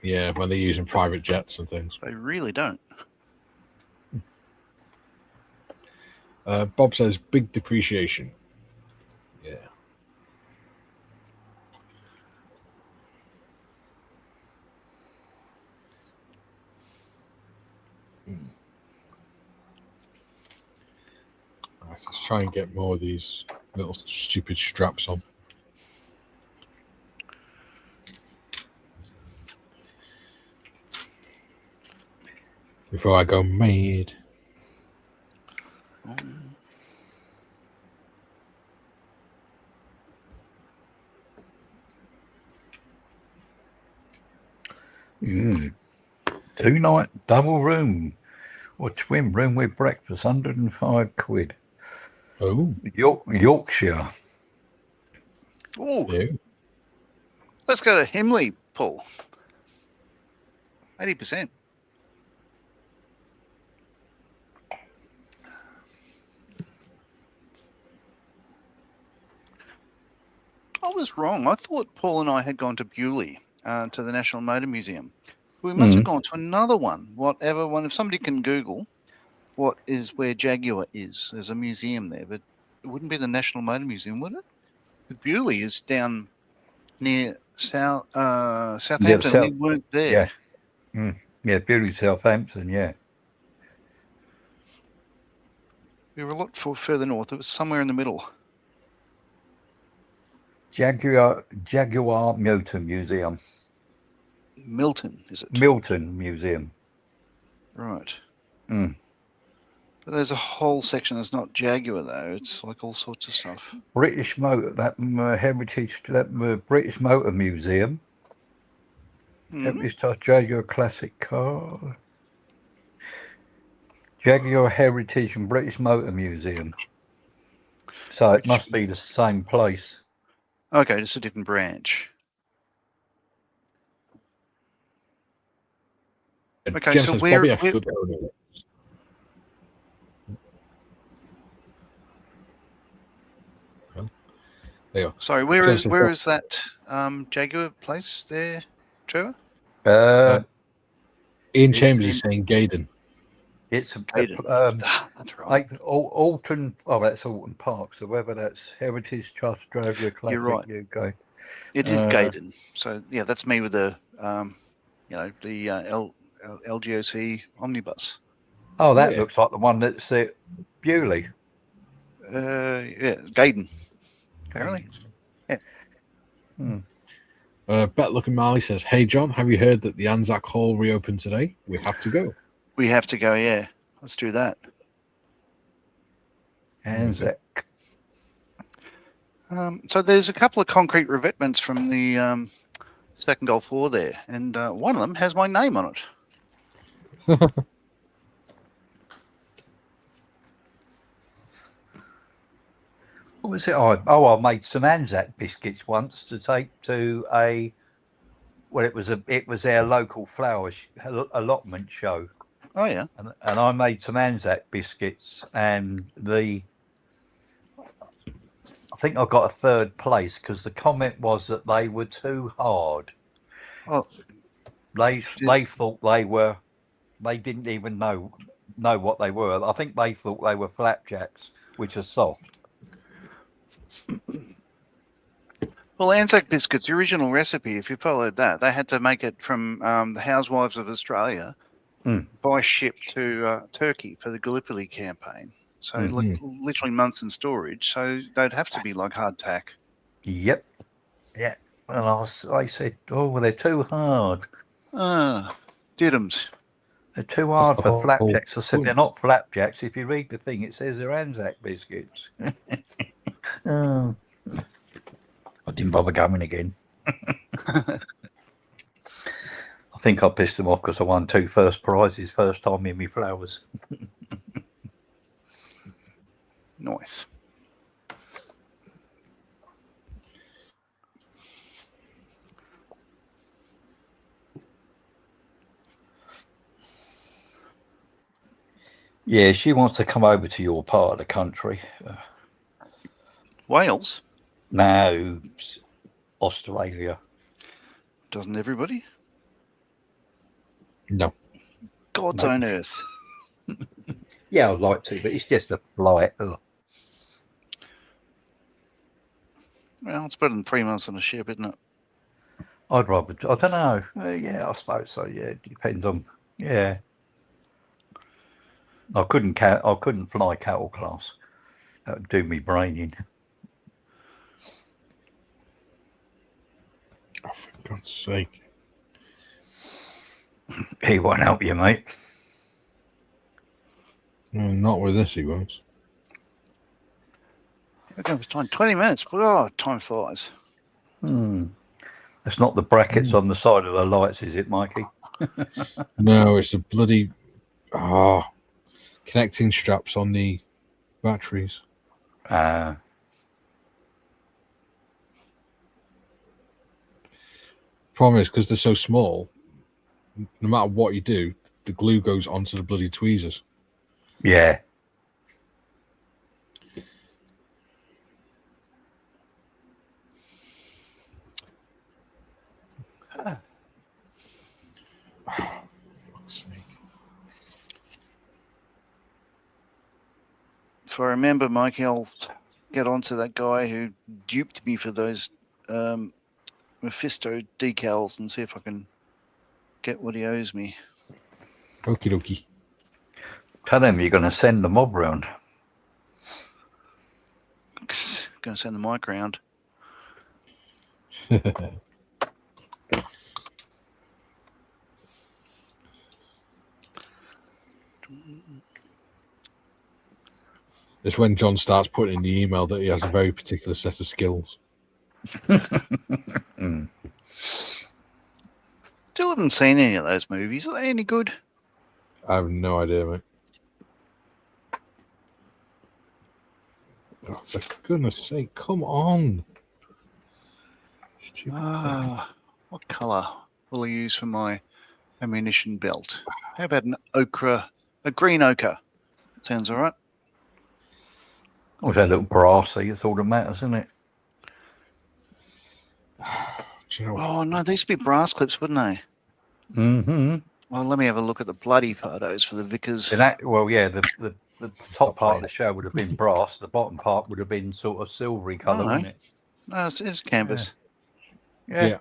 Yeah, when they're using private jets and things. They really don't. Bob says big depreciation. Yeah. Let's try and get more of these little stupid straps on. Before I go mad. Mm. 2-night double room Or twin room with breakfast, 105 quid. Oh, Yorkshire. Oh, yeah. let's go to Himley, Paul. 80%. I was wrong. I thought Paul and I had gone to Bewley, to the National Motor Museum. We must have gone to another one, whatever one. If somebody can Google what is where Jaguar is, there's a museum there, but it wouldn't be the National Motor Museum, would it? The Bewley is down near Southampton. South- We weren't there. Yeah. Yeah, Beauty Southampton, yeah. We were a lot further north. It was somewhere in the middle. Jaguar Motor Museum. Milton, is it? Milton Museum. Right. Mm. But there's a whole section that's not Jaguar, though. It's like all sorts of stuff. British Motor, that heritage, that British Motor Museum. Heritage Jaguar Classic Car. Jaguar Heritage and British Motor Museum. So it must be the same place. Okay, just a different branch. Okay, so Jensen's where- probably a where- foot owner. Well, there you go. Sorry, where Jensen's is that Jaguar place there, Trevor? Ian It's Chambers in- is saying Gaydon. It's Gaydon. That's right. like Alton. Oh, that's Alton Park. So whether that's Heritage Trust, Jaguar Classic You're right. UK. It is Gaydon. So yeah, that's me with the LGOC omnibus. Oh, that Yeah. looks like the one that's at Bewley. Yeah, Gaydon. Apparently. Bet Looking Marley says, "Hey John, have you heard that the Anzac Hall reopened today? We have to go." We have to go. Yeah, let's do that. Anzac. So there's a couple of concrete revetments from the second Gulf War there, and one of them has my name on it. What was it? I made some Anzac biscuits once to take to a. Well, it was our local flower allotment show. Oh yeah. And I made some Anzac biscuits, and I think I got a third place because the comment was that they were too hard. Oh, They thought they didn't even know what they were. I think they thought they were flapjacks, which are soft. well, Anzac biscuits, the original recipe, if you followed that, they had to make it from the Housewives of Australia by ship to Turkey for the Gallipoli campaign. So literally months in storage. So they'd have to be like hardtack. Yep. Yeah. And I said, oh, well, they're too hard. Diddums. They're too hard the for whole flapjacks. I said, point. they're not flapjacks. If you read the thing, it says they're Anzac biscuits. Oh. I didn't bother going again. I think I pissed them off because I won 2 first prizes first time in my flowers. Nice. Yeah, she wants to come over to your part of the country. Wales? No, Australia. Doesn't everybody? No. God's own earth. Yeah, I'd like to, but it's just a flight. Ugh. Well, it's better than 3 months on a ship, isn't it? I'd rather, I don't know. Yeah, I suppose so. Yeah, it depends on, yeah. I couldn't fly cattle class. That would do me brain in. Oh, for God's sake. He won't help you, mate. No, not with this, he won't. Okay, it's time 20 minutes, but time flies. It's not the brackets on the side of the lights, is it, Mikey? No, it's a bloody... Oh, connecting straps on the batteries. Problem is, because they're so small, no matter what you do, the glue goes onto the bloody tweezers. Yeah. Fuck's sake. If I remember, Mikey, I'll get onto that guy who duped me for those Mephisto decals and see if I can get what he owes me. Okie dokie. Tell him you're going to send the mob round. Going to send the mic round. It's when John starts putting in the email that he has a very particular set of skills. Still haven't seen any of those movies. Are they any good? I have no idea, mate. Oh, for goodness sake, come on. Stupid thing. What colour will I use for my ammunition belt? How about a green ochre? Sounds all right. Or that little brassy, it's all that matters, isn't it? Do you know, Oh, no, these would be brass clips, wouldn't they? Mm-hmm. Well, let me have a look at the bloody photos for the Vickers. Well, yeah, the top part of the shell would have been brass. The bottom part would have been sort of silvery colour, no. wouldn't it? No, it's canvas. Yeah.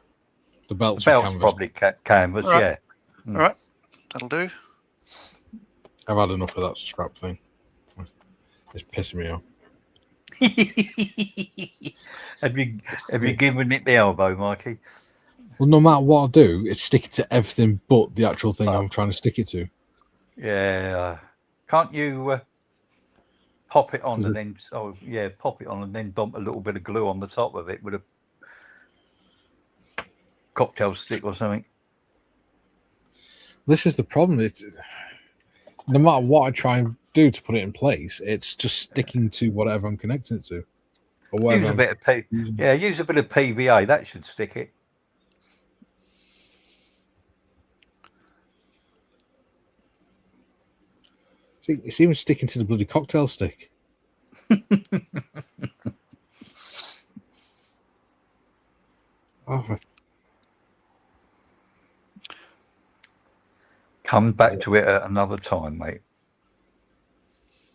the belt's, The belt's canvas. probably canvas, All right. yeah. All right, that'll do. I've had enough of that strap thing. It's pissing me off. Have you given it the elbow, Mikey? Well, no matter what I do, it's sticking to everything but the actual thing I'm trying to stick it to. Yeah. Can't you pop it on and then pop it on and then dump a little bit of glue on the top of it with a cocktail stick or something? This is the problem. It's no matter what I try and do to put it in place, it's just sticking to whatever I'm connecting it to. Or whatever Use a bit of use a bit of PVA. That should stick it. See, it's even sticking to the bloody cocktail stick. Come back to it at another time, mate.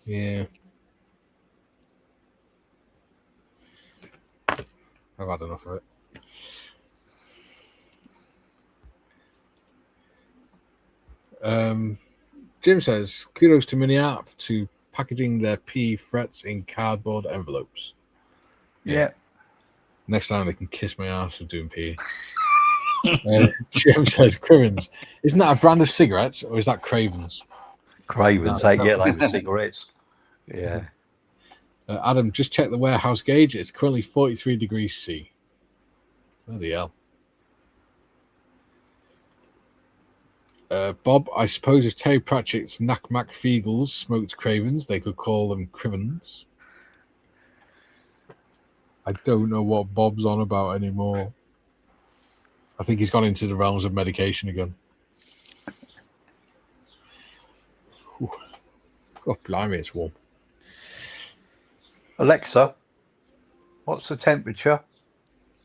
Yeah. I've had enough of it. Jim says, kudos to MiniArt to packaging their PE frets in cardboard envelopes. Yeah. Next time they can kiss my ass for doing PE. Jim says, Crivens, isn't that a brand of cigarettes or is that Cravens? Cravens, they were cigarettes. Yeah. Adam, just check the warehouse gauge. It's currently 43 degrees C. Bloody hell. Bob, I suppose if Terry Pratchett's Knack Mac Feagles smoked Cravens, they could call them Crivens. I don't know what Bob's on about anymore. I think he's gone into the realms of medication again. Oh, blimey, it's warm. Alexa, what's the temperature?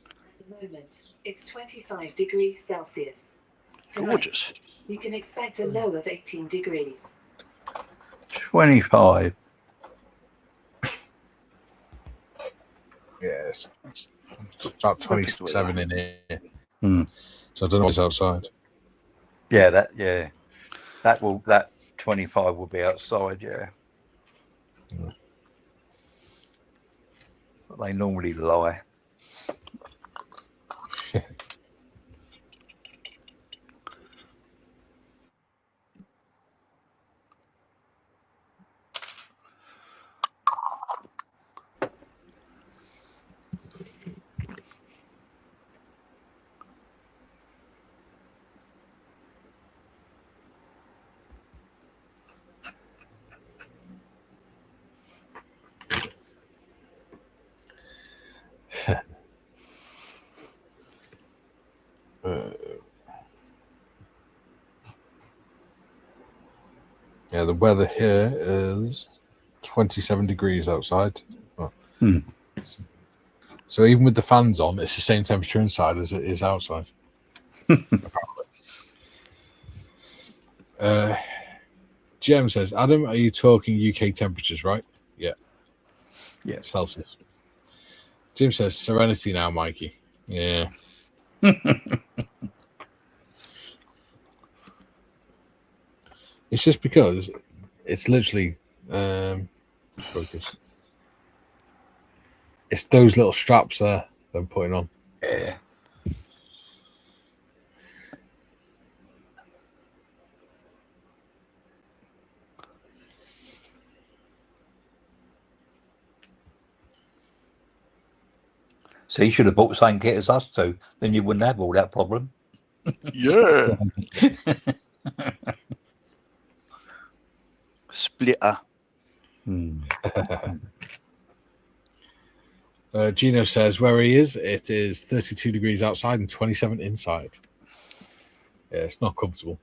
At the moment, it's 25 degrees Celsius. Tonight, Gorgeous. you can expect a low of 18 degrees. 25. Yes. It's about 27 in here. So I don't know what's outside. Yeah, that 25 will be outside, yeah. But they normally lie. Yeah, the weather here is 27 degrees outside. Oh. So even with the fans on, it's the same temperature inside as it is outside. Jem says, Adam, are you talking UK temperatures, right? Yeah. Yeah. Celsius. Jim says, serenity now, Mikey. Yeah. It's just because it's literally focus. It's those little straps there that I'm putting on. Yeah. So you should have bought the same kit as us two. Then you wouldn't have all that problem. Yeah. Splitter. Gino says where he is, it is 32 degrees outside and 27 inside. Yeah, it's not comfortable.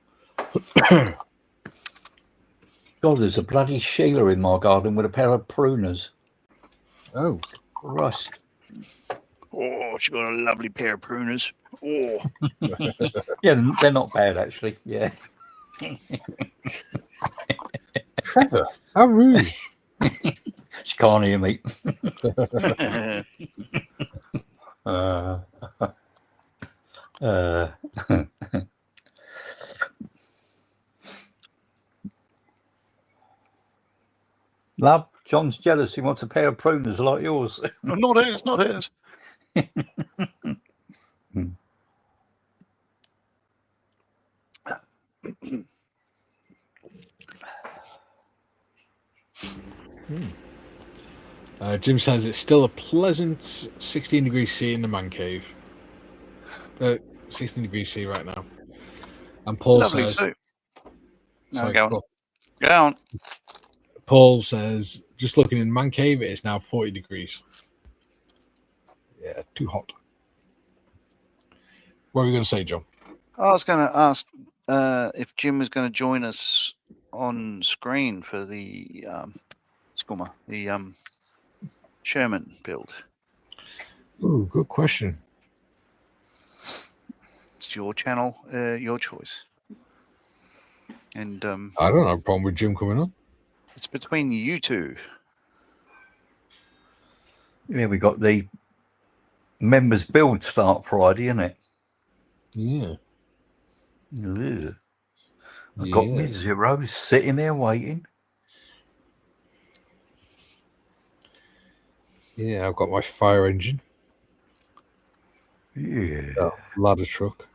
God, there's a bloody Sheila in my garden with a pair of pruners. Oh. Rust. Oh, she got a lovely pair of pruners. Oh. Yeah, they're not bad, actually. Yeah. Trevor, how rude. She can't hear me. Love, John's jealous. He wants a pair of pruners like yours. Not hers, not hers. Jim says it's still a pleasant 16 degrees C in the man cave. 16 degrees C right now. And Paul Lovely says... too. No, Sorry, go on. go on. Go on. Paul says, just looking in man cave, it's now 40 degrees. Yeah, too hot. What are we going to say, John? I was going to ask if Jim was going to join us on screen for the Sherman build. Ooh, good question. It's your channel, your choice. And I don't have a problem with Jim coming on. it's between you two. Yeah, we got the members build start Friday, isn't it? Yeah. Yeah. I got me zeros sitting there waiting. Yeah, I've got my fire engine. Yeah. Ladder truck.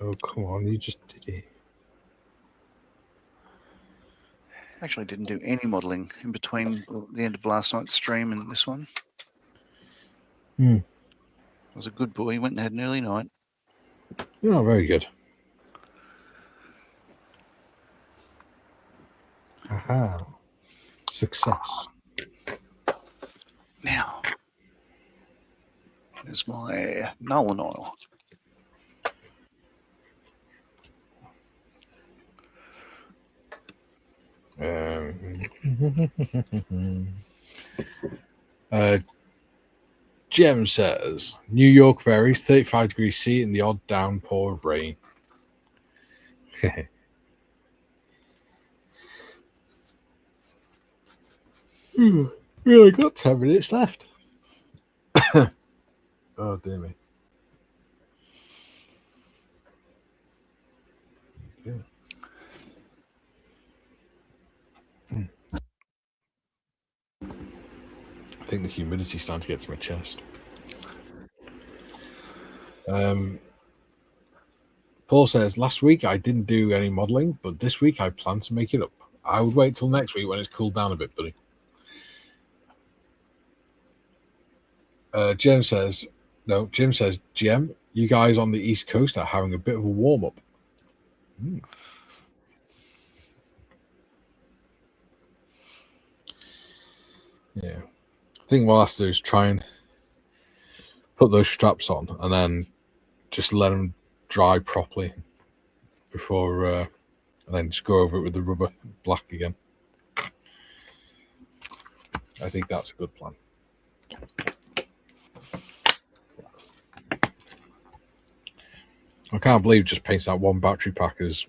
Oh, come on, you just did it. Actually didn't do any modelling in between the end of last night's stream and this one. I was a good boy. He went and had an early night. Oh, very good. Aha. Success. Now, there's my Nolan oil. Jem says New York varies 35 degrees C and the odd downpour of rain. We only got 10 minutes left. Oh, dear me. Good. I think the humidity's starting to get to my chest. Paul says, last week I didn't do any modelling, but this week I plan to make it up. I would wait till next week when it's cooled down a bit, buddy. Jim says, Jem, you guys on the East Coast are having a bit of a warm-up. Yeah. I think what I'll have to do is try and put those straps on and then just let them dry properly before, and then just go over it with the rubber black again. I think that's a good plan. I can't believe just painting that one battery pack is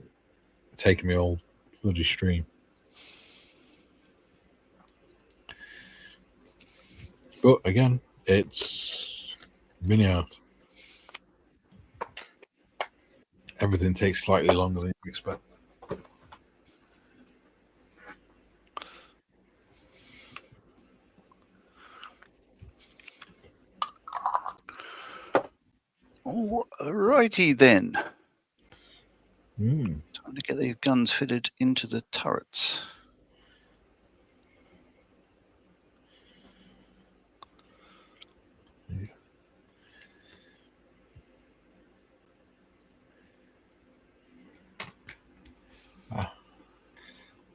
taking me all bloody stream. But again, it's MiniArt. Everything takes slightly longer than you expect. Alrighty then. Mm. Time to get these guns fitted into the turrets.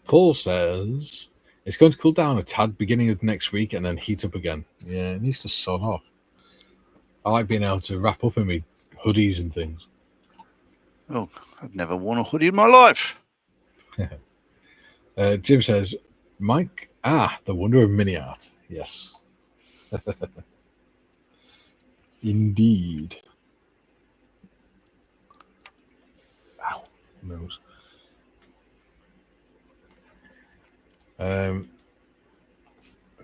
Paul says it's going to cool down a tad beginning of next week and then heat up again. Yeah, it needs to sod off. I like being able to wrap up in me hoodies and things. Oh, I've never worn a hoodie in my life. Jim says, Mike, the wonder of MiniArt. Yes. Indeed. Ow, nose.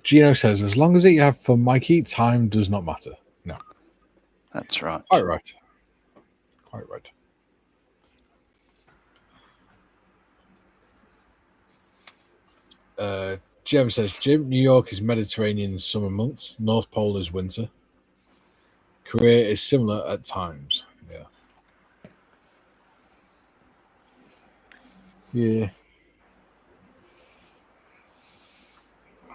Gino says, as long as you have fun, Mikey, time does not matter. No. That's right. Quite right. Quite right. Jim says, Jim, New York is Mediterranean summer months. North Pole is winter. Korea is similar at times. Yeah. Yeah.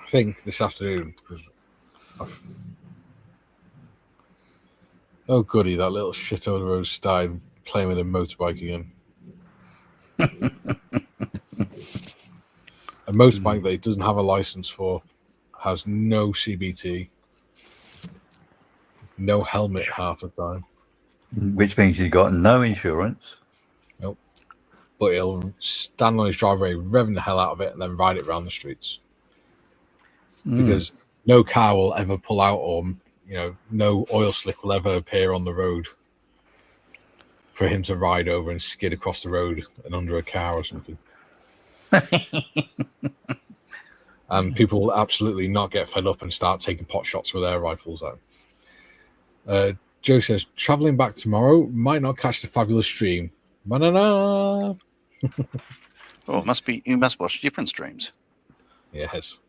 I think this afternoon, because oh goody, that little shit over the road started playing with a motorbike again. A motorbike that he doesn't have a license for, has no CBT, no helmet half the time. Which means you've got no insurance. Nope. But he'll stand on his driveway, revving the hell out of it, and then ride it around the streets. Because no car will ever pull out, or no oil slick will ever appear on the road for him to ride over and skid across the road and under a car or something. And people will absolutely not get fed up and start taking pot shots with air rifles out. Joe says, traveling back tomorrow, might not catch the fabulous stream. Banana. Oh, it must be. You must watch different streams. Yes.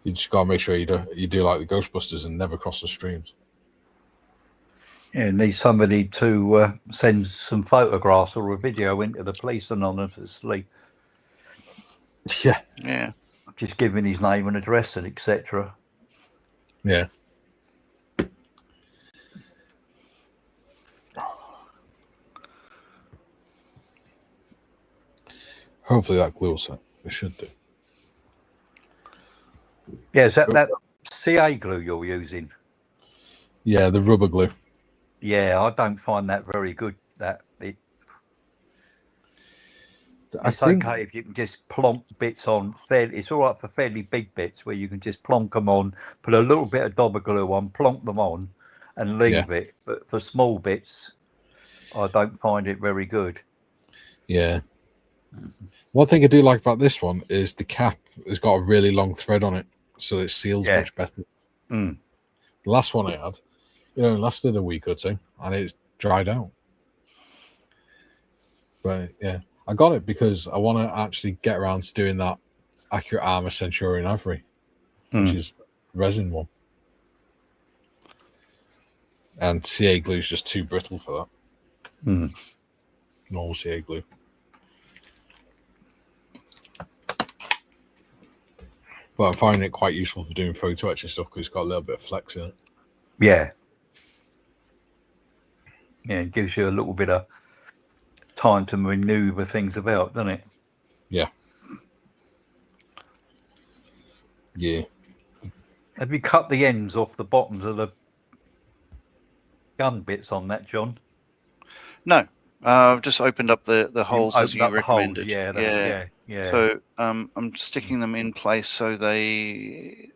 You just gotta make sure you do like the Ghostbusters and never cross the streams. Yeah, need somebody to send some photographs or a video into the police anonymously. Yeah. Yeah. Just giving his name and address and etc. Yeah. Hopefully that glue will set. It should do. Yeah, is that CA glue you're using? Yeah, the rubber glue. Yeah, I don't find that very good. It's okay if you can just plonk bits on. It's all right for fairly big bits where you can just plonk them on, put a little bit of dobber glue on, plonk them on, and leave it. But for small bits, I don't find it very good. Yeah. One thing I do like about this one is the cap has got a really long thread on it, so it seals much better. The last one I had, it only lasted a week or two, and it's dried out. But yeah, I got it because I want to actually get around to doing that Accurate Armor Centurion Ivory, which is resin one. And CA glue is just too brittle for that. Normal CA glue. But I'm finding it quite useful for doing photo etch and stuff because it's got a little bit of flex in it. Yeah. Yeah, it gives you a little bit of time to maneuver things about, doesn't it? Yeah. Yeah. Have you cut the ends off the bottoms of the gun bits on that, John? No, I've just opened up the holes as Opened you up the holes, recommended. yeah. So I'm sticking them in place so they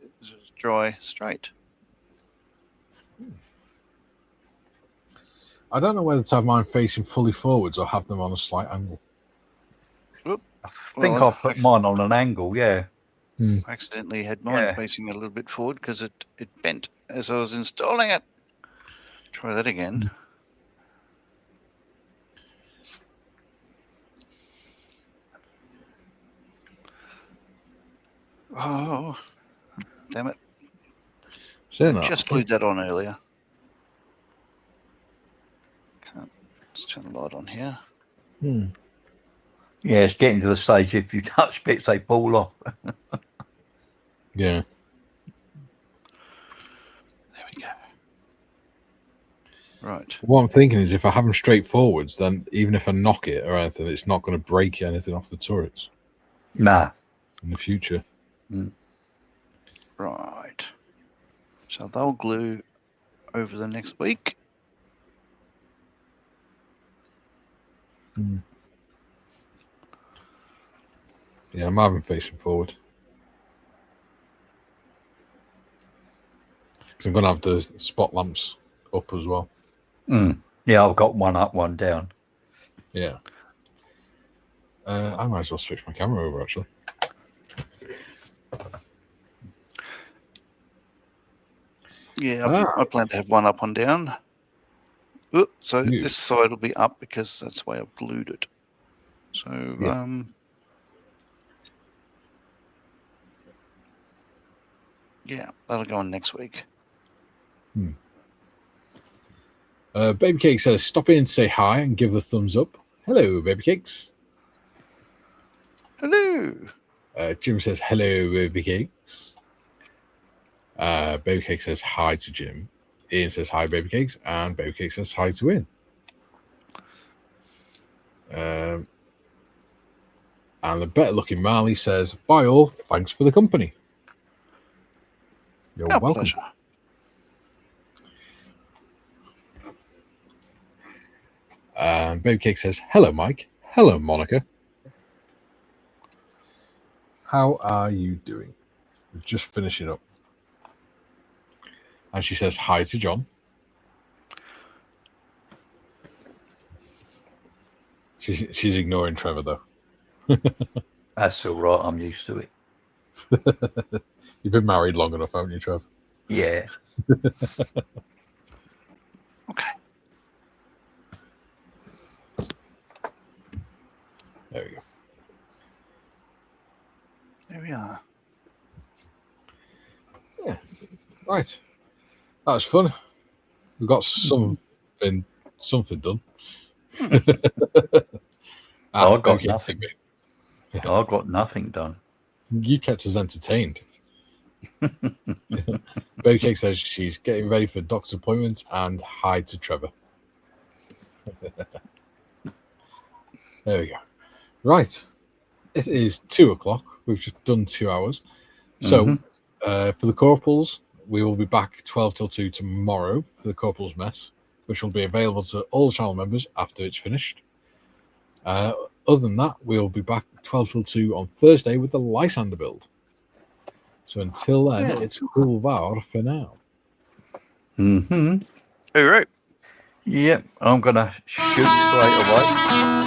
dry straight. I don't know whether to have mine facing fully forwards or have them on a slight angle. Oop. I think Well, I put mine on an angle, yeah. I accidentally had mine Yeah. facing a little bit forward because it bent as I was installing it. Try that again. Oh, damn it. Saying that, Just glued that on earlier. Let's turn the light on here. Yeah, it's getting to the stage if you touch bits, they fall off. Yeah. There we go. Right. What I'm thinking is if I have them straight forwards, then even if I knock it or anything, it's not going to break anything off the turrets Nah. in the future. Right. So they'll glue over the next week. Yeah, I'm having facing forward. Because I'm going to have the spot lamps up as well. Yeah, I've got one up, one down. Yeah. I might as well switch my camera over, actually. Yeah, I plan to have one up, one down. Oop, so Yeah. this side will be up because that's the way I've glued it. So, yeah, that'll go on next week. Baby Cake says, stop in and say hi and give the thumbs up. Hello, Baby Cakes. Hello. Jim says, hello, Baby Cakes. Baby Cake says hi to Jim. Ian says hi, Baby Cakes. And Baby Cake says hi to Ian. And the better looking Marley says, bye all. Thanks for the company. You're welcome. Pleasure. And Baby Cake says, hello, Mike. Hello, Monica. How are you doing? We're just finishing up. And she says hi to John. She's ignoring Trevor, though. That's all right. I'm used to it. You've been married long enough, haven't you, Trev? Yeah. Okay. There we go. There we are. Yeah. Right. That was fun. We got something done. I got okay. nothing. I got nothing done. You kept us entertained. Baby Cake says she's getting ready for doctor's appointment and hi to Trevor. There we go. Right. It is 2:00. We've just done 2 hours. So for the Corporals, we will be back 12 till 2 tomorrow for the Corporals Mess, which will be available to all channel members after it's finished. Other than that, we'll be back 12 till 2 on Thursday with the Lysander build. So until then, it's Hulvar for now. All right. Yep, I'm going to shoot straight away.